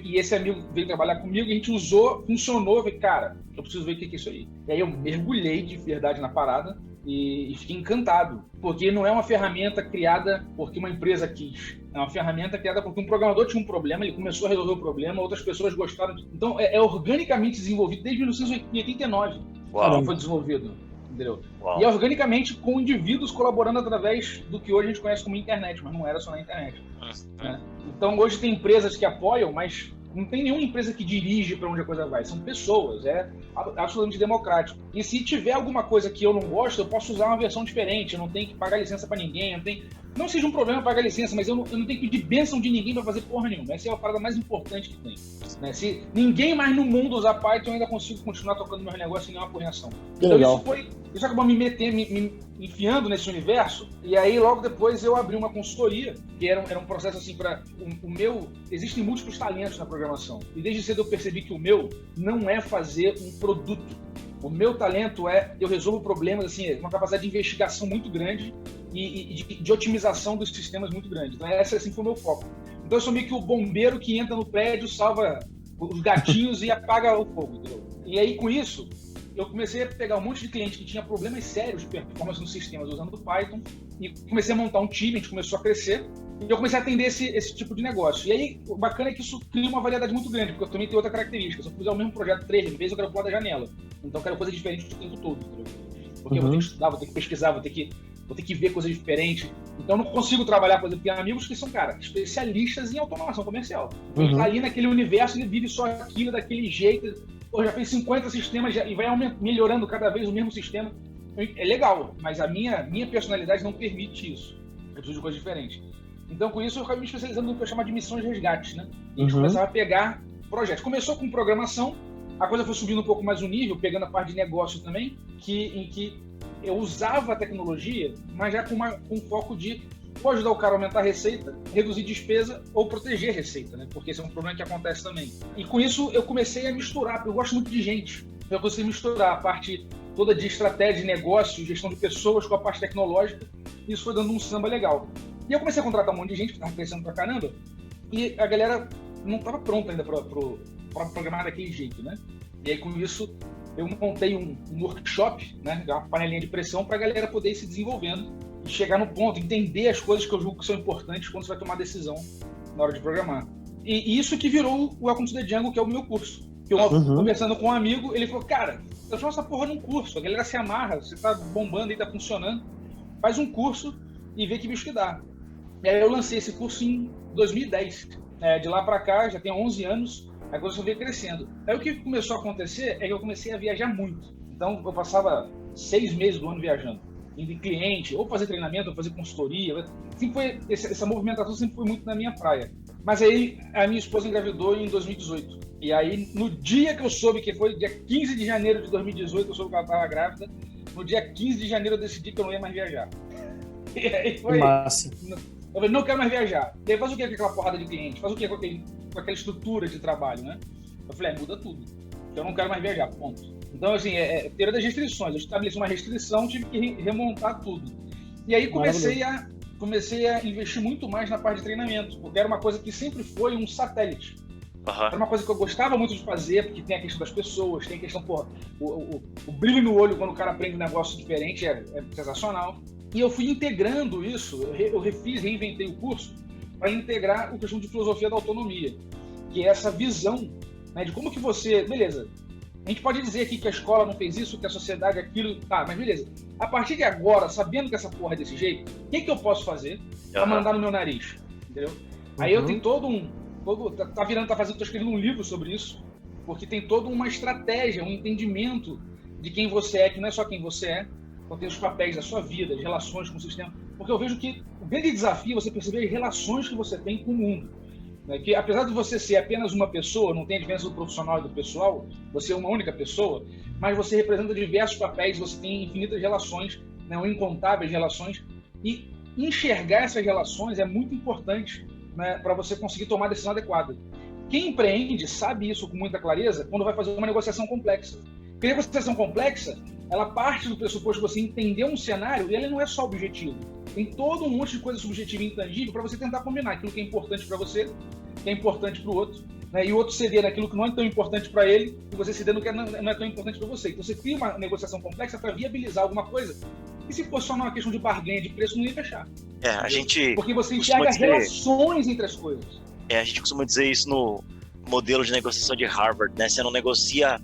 e esse amigo veio trabalhar comigo e a gente usou, funcionou. Eu falei, cara, eu preciso ver o que é isso aí. E aí eu mergulhei de verdade na parada. E fiquei encantado, porque não é uma ferramenta criada porque uma empresa quis, é uma ferramenta criada porque um programador tinha um problema, ele começou a resolver o problema, outras pessoas gostaram. Então é organicamente desenvolvido desde 1989. Uau. Foi desenvolvido, entendeu? Uau. E é organicamente com indivíduos colaborando através do que hoje a gente conhece como internet, mas não era só na internet. Né? Então hoje tem empresas que apoiam, mas não tem nenhuma empresa que dirige para onde a coisa vai. São pessoas, é absolutamente democrático. E se tiver alguma coisa que eu não gosto, eu posso usar uma versão diferente. Eu não tenho que pagar licença para ninguém. Não seja um problema pagar licença, mas eu não tenho que pedir bênção de ninguém para fazer porra nenhuma. Essa é a parada mais importante que tem. Né? Se ninguém mais no mundo usar Python, eu ainda consigo continuar tocando meus negócios sem nenhuma correção. Então isso acabou me enfiando nesse universo. E aí logo depois eu abri uma consultoria, que era um processo assim para o meu... Existem múltiplos talentos na programação. E desde cedo eu percebi que o meu não é fazer um produto. O meu talento eu resolvo problemas, assim, uma capacidade de investigação muito grande e de otimização dos sistemas muito grande. Então, esse assim, foi o meu foco. Então, eu sou meio que o bombeiro que entra no prédio, salva os gatinhos e apaga o fogo, entendeu? E aí, com isso, eu comecei a pegar um monte de cliente que tinha problemas sérios de performance nos sistemas usando o Python e comecei a montar um time, a gente começou a crescer E eu comecei a atender esse tipo de negócio. E aí, o bacana é que isso cria uma variedade muito grande, porque eu também tenho outra característica. Se eu fizer o mesmo projeto 3 vezes, eu quero pular da janela. Então, eu quero coisa diferente o tempo todo, entendeu? Porque eu vou ter que estudar, vou ter que pesquisar, vou ter que ver coisas diferentes. Então, eu não consigo trabalhar, por exemplo, tem amigos que são, cara, especialistas em automação comercial. Então, ele tá ali naquele universo, ele vive só aquilo, daquele jeito. Pô, já fez 50 sistemas e vai melhorando cada vez o mesmo sistema. É legal, mas a minha personalidade não permite isso. Eu preciso de coisas diferentes. Então, com isso, eu acabei me especializando no que eu chamo de missões de resgate, né? E a gente começava a pegar projetos. Começou com programação, a coisa foi subindo um pouco mais o nível, pegando a parte de negócio também, em que eu usava a tecnologia, mas já com um foco de ajudar o cara a aumentar a receita, reduzir despesa ou proteger a receita, né? Porque esse é um problema que acontece também. E com isso, eu comecei a misturar, porque eu gosto muito de gente. Então, eu comecei a misturar a parte toda de estratégia de negócio, gestão de pessoas com a parte tecnológica, e isso foi dando um samba legal. E eu comecei a contratar um monte de gente que estava crescendo pra caramba, e a galera não estava pronta ainda para programar daquele jeito, né? E aí, com isso, eu montei um workshop, né? Uma panelinha de pressão para a galera poder ir se desenvolvendo e chegar no ponto, entender as coisas que eu julgo que são importantes quando você vai tomar decisão na hora de programar. E isso que virou o Welcome to the Jungle, que é o meu curso. Que eu, conversando com um amigo, ele falou, cara, transforma essa porra num curso, a galera se amarra, você tá bombando e tá funcionando, faz um curso e vê que bicho que dá. E aí eu lancei esse curso em 2010. De lá para cá, já tem 11 anos, a coisa só veio crescendo. Aí o que começou a acontecer é que eu comecei a viajar muito. Então eu passava 6 meses do ano viajando, indo em cliente, ou fazer treinamento, ou fazer consultoria. Sempre foi, essa movimentação sempre foi muito na minha praia. Mas aí a minha esposa engravidou em 2018. E aí no dia que eu soube, que foi dia 15 de janeiro de 2018, eu soube que ela estava grávida, no dia 15 de janeiro eu decidi que eu não ia mais viajar. E aí foi... Massa. Eu falei, não quero mais viajar. E aí faz o que com aquela porrada de cliente? Faz o que com aquela estrutura de trabalho, né? Eu falei, muda tudo. Eu não quero mais viajar, ponto. Então, assim, teoria das restrições. Eu estabeleci uma restrição, tive que remontar tudo. E aí comecei a investir muito mais na parte de treinamento, porque era uma coisa que sempre foi um satélite. Era uma coisa que eu gostava muito de fazer, porque tem a questão das pessoas, tem a questão, o brilho no olho quando o cara aprende um negócio diferente é sensacional. E eu fui integrando isso, eu reinventei o curso para integrar o questão de filosofia da autonomia, que é essa visão, né, de como que você... Beleza, a gente pode dizer aqui que a escola não fez isso, que a sociedade aquilo... Tá, mas beleza. A partir de agora, sabendo que essa porra é desse jeito, o que eu posso fazer para mandar no meu nariz? Entendeu? Aí eu tenho tô escrevendo um livro sobre isso, porque tem toda uma estratégia, um entendimento de quem você é, que não é só quem você é. Então tem os papéis da sua vida, as relações com o sistema. Porque eu vejo que o grande desafio é você perceber as relações que você tem com o mundo. Né? Que apesar de você ser apenas uma pessoa, não tem a diferença do profissional e do pessoal, você é uma única pessoa, mas você representa diversos papéis, você tem infinitas relações, né? Ou incontáveis relações, e enxergar essas relações é muito importante, né? Para você conseguir tomar a decisão adequada. Quem empreende sabe isso com muita clareza quando vai fazer uma negociação complexa. Porque a negociação complexa, ela parte do pressuposto de você entender um cenário e ele não é só objetivo. Tem todo um monte de coisa subjetiva e intangível para você tentar combinar aquilo que é importante para você, que é importante para o outro, né? E o outro ceder naquilo que não é tão importante para ele e você ceder no que não é tão importante para você. Então você cria uma negociação complexa para viabilizar alguma coisa e se fosse só uma questão de barganha de preço, não ia fechar. Porque você enxerga relações entre as coisas. A gente costuma dizer isso no modelo de negociação de Harvard, né? Você não negocia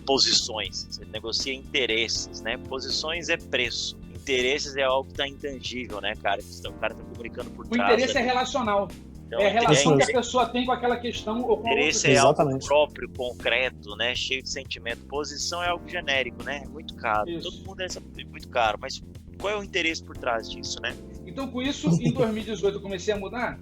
posições, você negocia interesses, né? Posições é preço, interesses é algo que está intangível, né, cara? O cara está comunicando por trás. O interesse é relacional. Então, é a relação que a pessoa tem com aquela questão ou com a outra. Interesse é algo próprio, concreto, né? Cheio de sentimento. Posição é algo genérico, né? É muito caro. Isso. Todo mundo é muito caro, mas qual é o interesse por trás disso, né? Então, com isso, em 2018 eu comecei a mudar.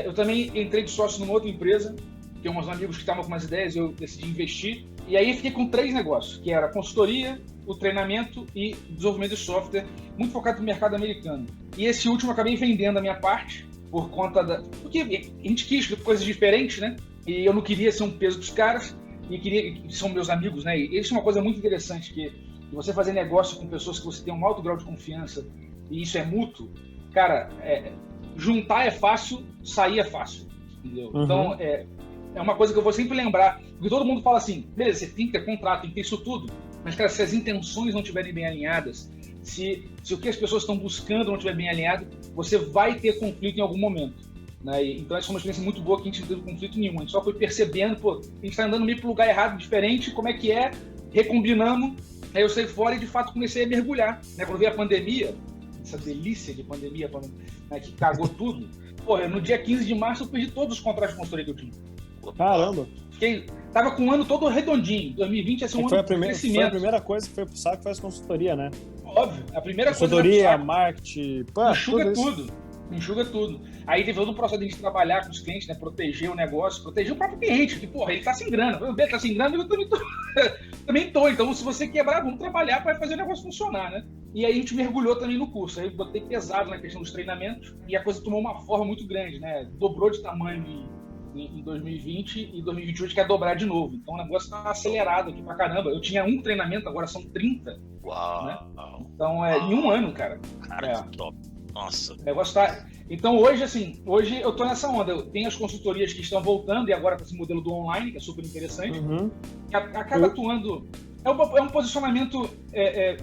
Eu também entrei de sócio numa outra empresa, que uns amigos que estavam com umas ideias, eu decidi investir. E aí fiquei com 3 negócios, que era a consultoria, o treinamento e desenvolvimento de software, muito focado no mercado americano. E esse último eu acabei vendendo a minha parte, por conta porque a gente quis coisas diferentes, né? E eu não queria ser um peso para os caras, e são meus amigos, né? E isso é uma coisa muito interessante, que você fazer negócio com pessoas que você tem um alto grau de confiança, e isso é mútuo, cara, juntar é fácil, sair é fácil, entendeu? Então, é uma coisa que eu vou sempre lembrar, porque todo mundo fala assim, beleza, você tem que ter contrato, tem que ter isso tudo, mas, cara, se as intenções não estiverem bem alinhadas, Se o que as pessoas estão buscando não estiver bem alinhado, você vai ter conflito em algum momento. Né? Então essa foi uma experiência muito boa, que a gente não teve conflito nenhum. A gente só foi percebendo, pô, a gente está andando meio para o lugar errado, diferente, como é que é, recombinamos. Aí eu saí fora e de fato comecei a mergulhar. Né? Quando veio a pandemia, essa delícia de pandemia, né, que cagou tudo, porra, no dia 15 de março eu perdi todos os contratos de consultoria que eu tinha. Caramba! Tava com um ano todo redondinho. 2020 ia ser um ano de crescimento. Foi a primeira coisa que foi pro saco, foi a consultoria, né? Óbvio. A primeira consultoria, coisa. Marketing. Enxuga tudo. Enxuga tudo. Aí teve todo um processo de a gente trabalhar com os clientes, né? Proteger o negócio, proteger o próprio cliente. Porque, porra, ele tá sem grana. Ele tá sem grana, eu também tô. Então, se você quebrar, vamos trabalhar para fazer o negócio funcionar, né? E aí a gente mergulhou também no curso. Aí eu botei pesado na questão dos treinamentos e a coisa tomou uma forma muito grande, né? Dobrou de tamanho em 2020 e 2021 a gente quer dobrar de novo. Então o negócio tá acelerado aqui pra caramba. Eu tinha um treinamento, agora são 30. Uau! Né? Então em um ano, cara. Cara, que top. Nossa. O negócio tá... Então hoje eu tô nessa onda. Eu tenho as consultorias que estão voltando e agora com esse modelo do online, que é super interessante. Que acaba atuando... É um posicionamento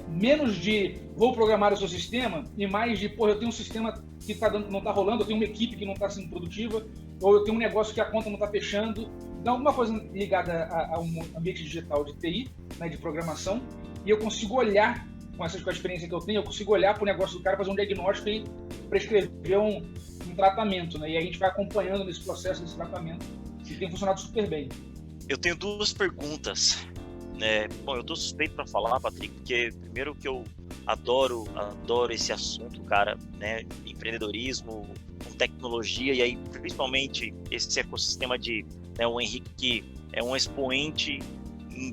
menos de vou programar o seu sistema e mais de, porra, eu tenho um sistema que não tá rolando, eu tenho uma equipe que não tá sendo produtiva, ou eu tenho um negócio que a conta não tá fechando. Então, alguma coisa ligada a um ambiente digital de TI, né, de programação, e eu consigo olhar, com a experiência que eu tenho, eu consigo olhar para o negócio do cara, fazer um diagnóstico e prescrever um tratamento, né? E aí a gente vai acompanhando nesse processo, nesse tratamento, e tem funcionado super bem. Eu tenho duas perguntas. Bom, eu tô suspeito para falar, Patrick, porque primeiro que eu adoro esse assunto, cara, né, empreendedorismo, com tecnologia, e aí principalmente esse ecossistema de, né, o Henrique que é um expoente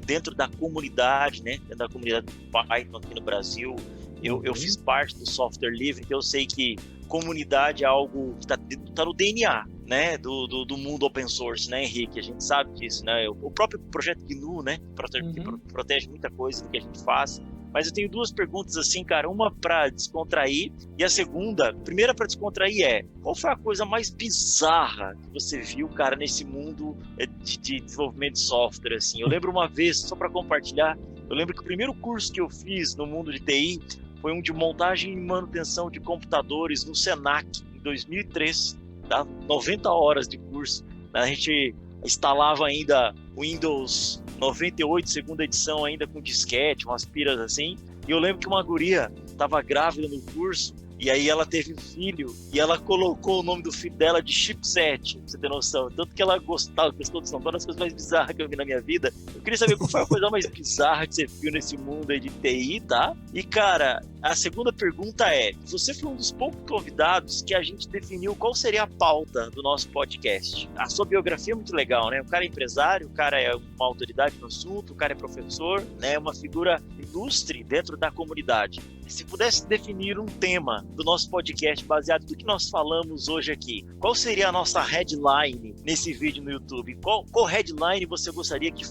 dentro da comunidade, né, dentro da comunidade do Python aqui no Brasil. Eu fiz parte do software livre, então eu sei que comunidade é algo que tá no DNA, né, do mundo open source, né, Henrique? A gente sabe disso, né? O próprio projeto GNU, né, protege muita coisa do que a gente faz. Mas eu tenho duas perguntas assim, cara, uma para descontrair e a primeira para descontrair qual foi a coisa mais bizarra que você viu, cara, nesse mundo de desenvolvimento de software, assim? Eu lembro uma vez, só para compartilhar, eu lembro que o primeiro curso que eu fiz no mundo de TI foi um de montagem e manutenção de computadores no Senac, em 2003, tá? 90 horas de curso. A gente instalava ainda Windows 98, segunda edição, ainda com disquete, umas piras assim. E eu lembro que uma guria estava grávida no curso, e aí ela teve um filho, e ela colocou o nome do filho dela de Chipset, pra você ter noção. Tanto que ela gostou disso, são todas as coisas mais bizarras que eu vi na minha vida. Eu queria saber qual foi a coisa mais bizarra que você viu nesse mundo aí de TI, tá? E, cara, a segunda pergunta você foi um dos poucos convidados que a gente definiu qual seria a pauta do nosso podcast. A sua biografia é muito legal, né? O cara é empresário, o cara é uma autoridade no assunto, o cara é professor, né? Uma figura ilustre dentro da comunidade. Se pudesse definir um tema do nosso podcast baseado no que nós falamos hoje aqui, qual seria a nossa headline nesse vídeo no YouTube? Qual headline você gostaria que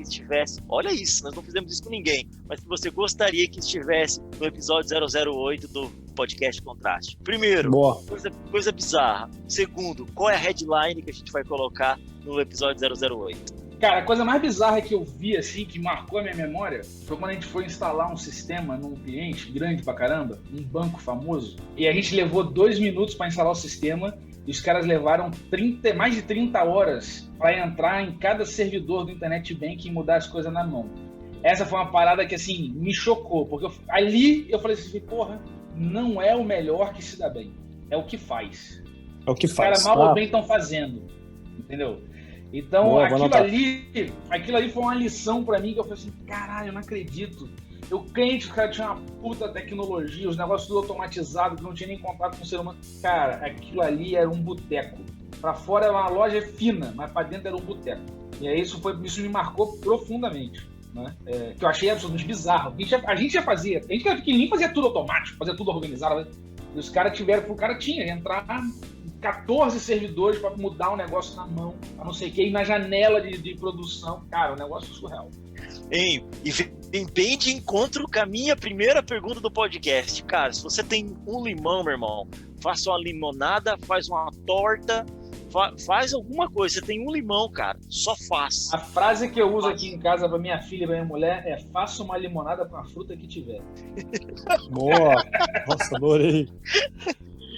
estivesse? Olha isso, nós não fizemos isso com ninguém, mas que você gostaria que estivesse no episódio 008 do podcast Contraste. Primeiro, coisa bizarra. Segundo, qual é a headline que a gente vai colocar no episódio 008? Cara, a coisa mais bizarra que eu vi, assim, que marcou a minha memória, foi quando a gente foi instalar um sistema num cliente grande pra caramba, um banco famoso, e a gente levou 2 minutos para instalar o sistema, e os caras levaram mais de 30 horas para entrar em cada servidor do Internet Bank e mudar as coisas na mão. Essa foi uma parada que, assim, me chocou, porque ali eu falei assim, porra, não é o melhor que se dá bem, é o que faz. É o que os faz. Os caras mal ou bem estão fazendo, entendeu? Então, aquilo ali foi uma lição pra mim, que eu falei assim, caralho, eu não acredito. Eu crente que o cara tinha uma puta tecnologia, os negócios tudo automatizado, que não tinha nem contato com o ser humano. Cara, aquilo ali era um boteco. Pra fora era uma loja fina, mas pra dentro era um boteco. E aí isso me marcou profundamente, né? Que eu achei absolutamente bizarro. A gente já fazia, a gente que nem fazia tudo automático, fazia tudo organizado. E os caras o cara tinha que entrar 14 servidores para mudar o negócio na mão, a não sei o que, e na janela de produção. Cara, o negócio é surreal. E vem bem de encontro com a minha primeira pergunta do podcast. Cara, se você tem um limão, meu irmão, faça uma limonada, faz uma torta Faz alguma coisa. Você tem um limão, cara. Só faz. A frase que eu uso aqui em casa pra minha filha e pra minha mulher é: faça uma limonada com a fruta que tiver. Boa! Nossa, adorei.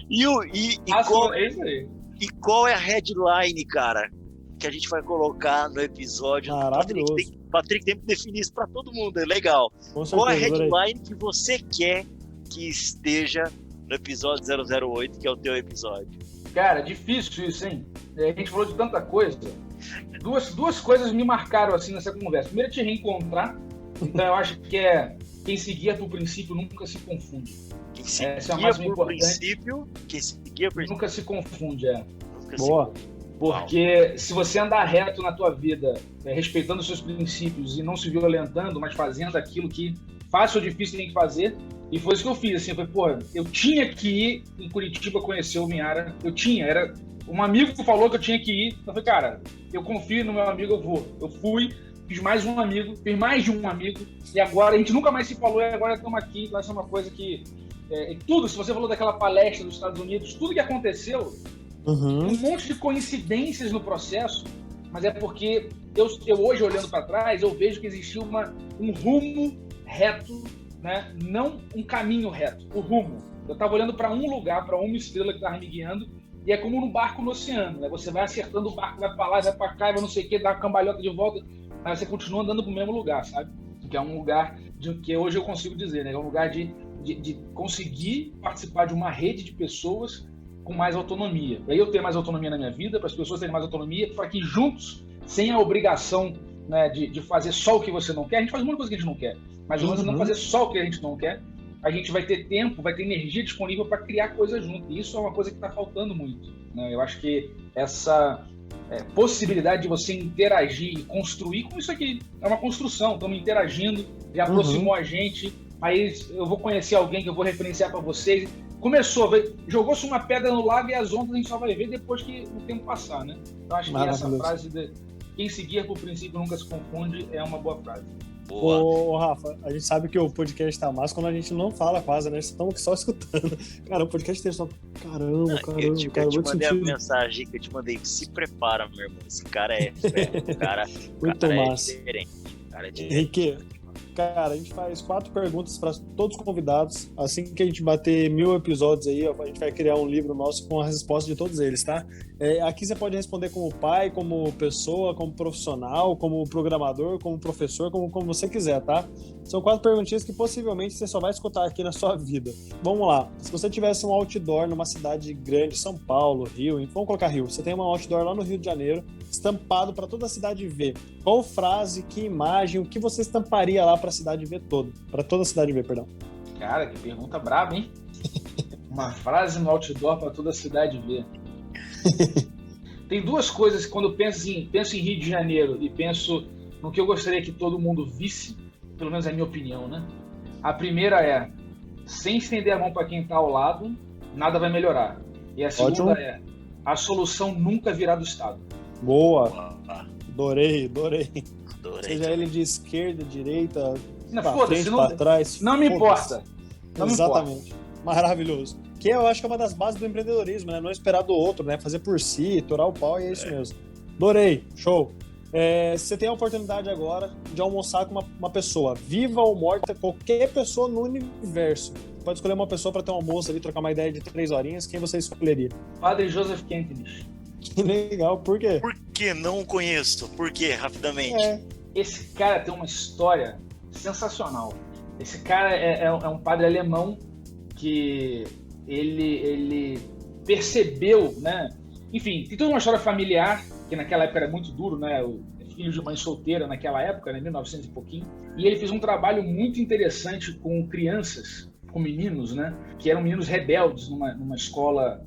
É isso aí. E qual é a headline, cara, que a gente vai colocar no episódio? Maravilhoso. Patrick tem que definir isso pra todo mundo, é legal. Com certeza, Qual é a adorei. headline que você quer que esteja no episódio 008, que é o teu episódio? Cara, difícil isso, hein? A gente falou de tanta coisa. Duas coisas me marcaram assim nessa conversa. Primeiro, te reencontrar. Então, eu acho que quem se guia por princípio nunca se confunde. Quem se Essa é a guia máxima por importante. princípio, quem se guia por Nunca se confunde, nunca se Boa. Porque se você andar reto na tua vida, respeitando os seus princípios e não se violentando, mas fazendo aquilo que fácil ou difícil tem que fazer, e foi isso que eu fiz, assim, eu tinha que ir em Curitiba conhecer o Minhara, era um amigo que falou que eu tinha que ir, então eu falei, cara, eu confio no meu amigo, eu vou. Eu fui, fiz mais de um amigo, e agora a gente nunca mais se falou, e agora estamos aqui, vai ser uma coisa que, tudo, se você falou daquela palestra dos Estados Unidos, tudo que aconteceu, um monte de coincidências no processo, mas é porque eu hoje, olhando para trás, eu vejo que existiu um rumo reto, né? Não um caminho reto, o rumo. Eu estava olhando para um lugar, para uma estrela que estava me guiando, e é como num barco no oceano, né? Você vai acertando o barco, vai para lá, vai para cá, vai não sei o que, dá uma cambalhota de volta, mas você continua andando para o mesmo lugar, sabe? Que é um lugar que hoje eu consigo dizer, né? É um lugar de conseguir participar de uma rede de pessoas com mais autonomia. Para eu ter mais autonomia na minha vida, para as pessoas terem mais autonomia, para que juntos, sem a obrigação, né, de fazer só o que você não quer, a gente faz muita coisa que a gente não quer, mas vamos não fazer só o que a gente não quer, a gente vai ter tempo, vai ter energia disponível para criar coisas junto. E isso é uma coisa que está faltando muito, né? Eu acho que essa possibilidade de você interagir e construir, como isso aqui é uma construção, estamos interagindo, já aproximou a gente, aí eu vou conhecer alguém que eu vou referenciar para vocês. Começou, jogou-se uma pedra no lago e as ondas a gente só vai ver depois que o tempo passar, né? Então acho que essa frase de quem se guia por princípio nunca se confunde é uma boa frase. Boa. Ô, Rafa, a gente sabe que o podcast tá massa quando a gente não fala quase, né? Estamos só escutando. Cara, o podcast tem só... Caramba, eu te mandei a mensagem que eu te mandei. Se prepara, meu irmão. Esse cara é fera. Muito massa. É diferente. O cara é diferente. Henrique, cara, a gente faz 4 perguntas para todos os convidados. Assim que a gente bater 1000 episódios aí, a gente vai criar um livro nosso com a resposta de todos eles, tá? Aqui você pode responder como pai, como pessoa, como profissional, como programador, como professor, como você quiser, tá? São 4 perguntinhas que possivelmente você só vai escutar aqui na sua vida. Vamos lá. Se você tivesse um outdoor numa cidade grande, São Paulo, Rio, vamos colocar Rio. Você tem um outdoor lá no Rio de Janeiro, estampado para toda a cidade ver. Qual frase, que imagem, o que você estamparia lá para a cidade ver toda? Para toda a cidade ver, perdão. Cara, que pergunta braba, hein? Uma frase no outdoor para toda a cidade ver. Tem 2 coisas que quando eu penso em Rio de Janeiro e penso no que eu gostaria que todo mundo visse, pelo menos é a minha opinião, né? A primeira é, sem estender a mão para quem está ao lado, nada vai melhorar. E a segunda é, a solução nunca virá do Estado. Boa! Adorei. Seja ele de esquerda, direita, pra frente, pra trás. Não me importa. Exatamente. Maravilhoso. Que eu acho que é uma das bases do empreendedorismo, né? Não esperar do outro, né? Fazer por si, torar o pau, e é isso mesmo. Adorei. Show. Você tem a oportunidade agora de almoçar com uma pessoa, viva ou morta, qualquer pessoa no universo. Pode escolher uma pessoa para ter um almoço ali, trocar uma ideia de 3 horinhas. Quem você escolheria? Padre Joseph Kempnis. Que legal. Por quê? Por que não conheço? Por quê? Rapidamente. Esse cara tem uma história sensacional. Esse cara é um padre alemão que ele percebeu, né? Enfim, tem toda uma história familiar, que naquela época era muito duro, né? O filho de mãe solteira naquela época, né? 1900 e pouquinho. E ele fez um trabalho muito interessante com crianças, com meninos, né? Que eram meninos rebeldes numa escola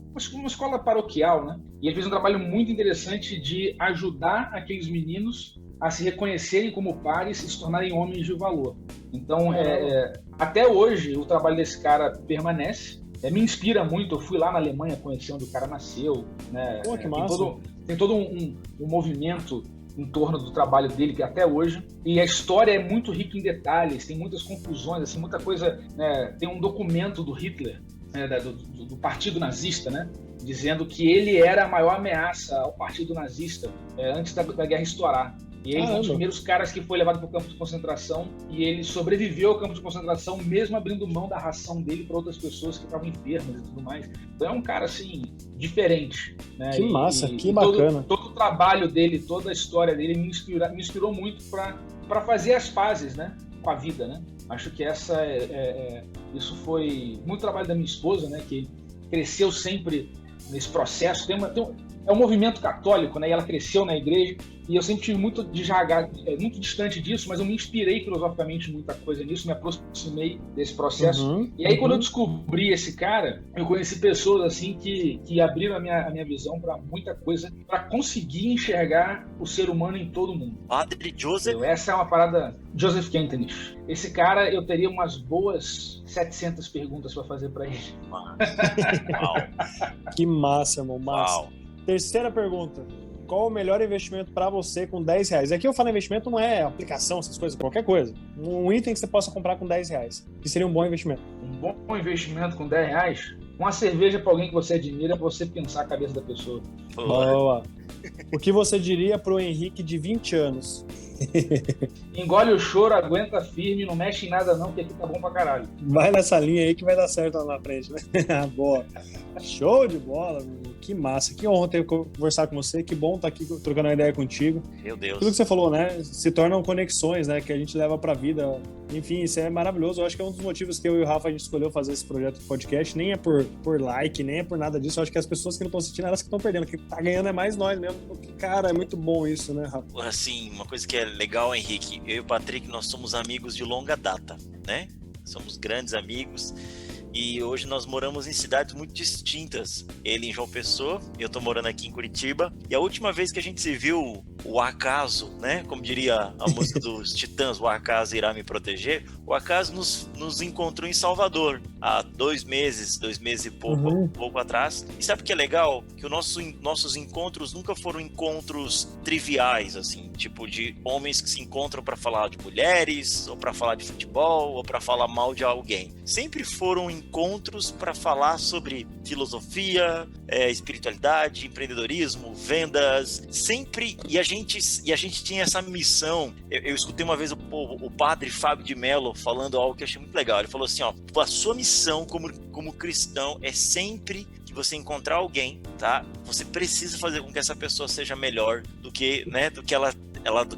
paroquial, né? E ele fez um trabalho muito interessante de ajudar aqueles meninos a se reconhecerem como pares e se tornarem homens de valor. Então, até hoje, o trabalho desse cara permanece. Me inspira muito. Eu fui lá na Alemanha conhecer onde o cara nasceu, né? Pô, que massa. Tem todo um movimento em torno do trabalho dele, que até hoje. E a história é muito rica em detalhes, tem muitas confusões, assim, muita coisa, né? Tem um documento do Hitler né, do partido nazista, né? Dizendo que ele era a maior ameaça ao partido nazista antes da guerra estourar. E ele foi um dos primeiros caras que foi levado para o campo de concentração e ele sobreviveu ao campo de concentração mesmo abrindo mão da ração dele para outras pessoas que estavam enfermas e tudo mais. Então é um cara, assim, diferente. Né? Que massa, que bacana. Todo o trabalho dele, toda a história dele me inspirou muito para fazer as pazes, né, com a vida, né? Acho que isso foi muito trabalho da minha esposa, né, que cresceu sempre nesse processo. É um movimento católico, né? E ela cresceu na igreja e eu sempre tive muito distante disso, mas eu me inspirei filosoficamente em muita coisa nisso, me aproximei desse processo. E aí, quando eu descobri esse cara, eu conheci pessoas assim que abriram a minha visão para muita coisa, para conseguir enxergar o ser humano em todo mundo. Padre Joseph? Essa é uma parada. Joseph Kentenich. Esse cara, eu teria umas boas 700 perguntas para fazer para ele. Que massa, irmão, massa. Uau. Terceira pergunta. Qual o melhor investimento para você com R$10? Aqui eu falo investimento, não é aplicação, essas coisas, qualquer coisa. Um item que você possa comprar com R$10, que seria um bom investimento. Um bom investimento com R$10? Uma cerveja para alguém que você admira, para você pensar a cabeça da pessoa. Boa. O que você diria pro Henrique de 20 anos? Engole o choro, aguenta firme, não mexe em nada não, porque aqui tá bom pra caralho. Vai nessa linha aí que vai dar certo lá na frente, né? Boa. Show de bola, meu. Que massa. Que honra ter conversar com você. Que bom estar aqui trocando uma ideia contigo. Meu Deus. Tudo que você falou, né? Se tornam conexões, né? Que a gente leva pra vida. Enfim, isso é maravilhoso. Eu acho que é um dos motivos que eu e o Rafa a gente escolheu fazer esse projeto de podcast. Nem é por like, nem é por nada disso. Eu acho que as pessoas que não estão assistindo, elas que estão perdendo. Quem tá ganhando é mais nós mesmo. Porque, cara, é muito bom isso, né, Rafa? Assim, uma coisa que é legal, Henrique. Eu e o Patrick, nós somos amigos de longa data, né? Somos grandes amigos. E hoje nós moramos em cidades muito distintas. Ele em João Pessoa, eu tô morando aqui em Curitiba. E a última vez que a gente se viu, o acaso, né? Como diria a música dos Titãs, o acaso irá me proteger. O acaso nos encontrou em Salvador há 2 meses e pouco atrás. E sabe o que é legal? Que nossos encontros nunca foram encontros triviais, assim, tipo de homens que se encontram para falar de mulheres, ou para falar de futebol, ou para falar mal de alguém. Sempre foram encontros para falar sobre filosofia, espiritualidade, empreendedorismo, vendas, sempre. E a gente tinha essa missão. Eu escutei uma vez o padre Fábio de Mello falando algo que eu achei muito legal. Ele falou assim, ó, a sua missão como cristão é sempre que você encontrar alguém, tá? Você precisa fazer com que essa pessoa seja melhor do que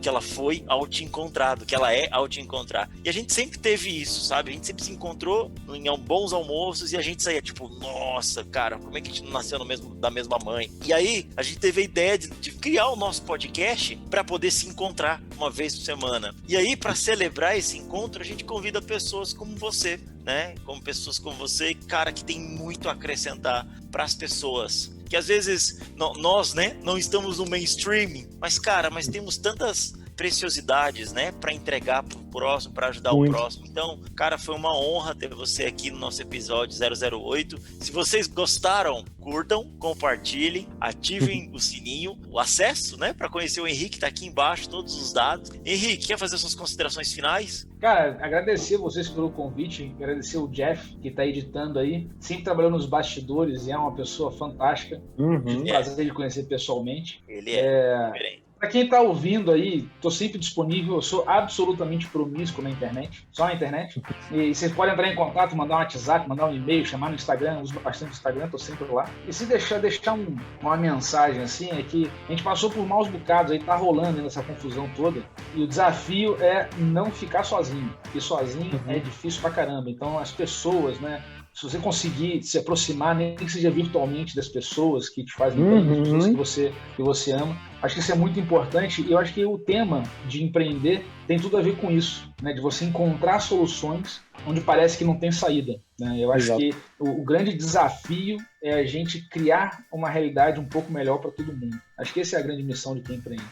ela foi ao te encontrar, do que ela é ao te encontrar. E a gente sempre teve isso, sabe? A gente sempre se encontrou em bons almoços e a gente saía tipo, nossa, cara, como é que a gente não nasceu da mesma mãe? E aí, a gente teve a ideia de criar o nosso podcast para poder se encontrar uma vez por semana. E aí, para celebrar esse encontro, a gente convida pessoas como você, né? Como pessoas como você, cara, que tem muito a acrescentar para as pessoas. Que às vezes nós, né, não estamos no mainstream, mas temos tantas preciosidades, né, para entregar pro próximo, para ajudar o próximo. Então, cara, foi uma honra ter você aqui no nosso episódio 008. Se vocês gostaram, curtam, compartilhem, ativem o sininho, o acesso, né, para conhecer o Henrique, tá aqui embaixo, todos os dados. Henrique, quer fazer suas considerações finais? Cara, agradecer vocês pelo convite, agradecer o Jeff, que tá editando aí, sempre trabalhou nos bastidores e é uma pessoa fantástica. Tive o prazer de conhecer pessoalmente. Ele é diferente. Para quem tá ouvindo aí, tô sempre disponível, eu sou absolutamente promíscuo na internet, só na internet. E vocês podem entrar em contato, mandar um WhatsApp, mandar um e-mail, chamar no Instagram, uso bastante o Instagram, tô sempre lá. E se deixar uma mensagem assim, é que a gente passou por maus bocados aí, tá rolando nessa confusão toda. E o desafio é não ficar sozinho, porque sozinho é difícil pra caramba. Então as pessoas, né? Se você conseguir se aproximar, nem que seja virtualmente, das pessoas que te fazem bem, das pessoas que você ama, acho que isso é muito importante. E eu acho que o tema de empreender tem tudo a ver com isso, né? De você encontrar soluções onde parece que não tem saída, né? Eu acho que o grande desafio é a gente criar uma realidade um pouco melhor para todo mundo. Acho que essa é a grande missão de quem empreende.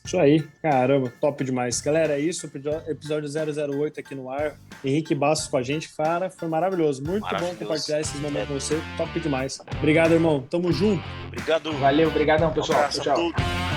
Isso aí, caramba, top demais. Galera, é isso, episódio 008 aqui no ar. Henrique Bastos com a gente, cara, foi maravilhoso. Muito bom compartilhar esses momentos com você, top demais. Obrigado, irmão, tamo junto. Obrigado. Valeu, obrigadão, pessoal. Um abraço a todos.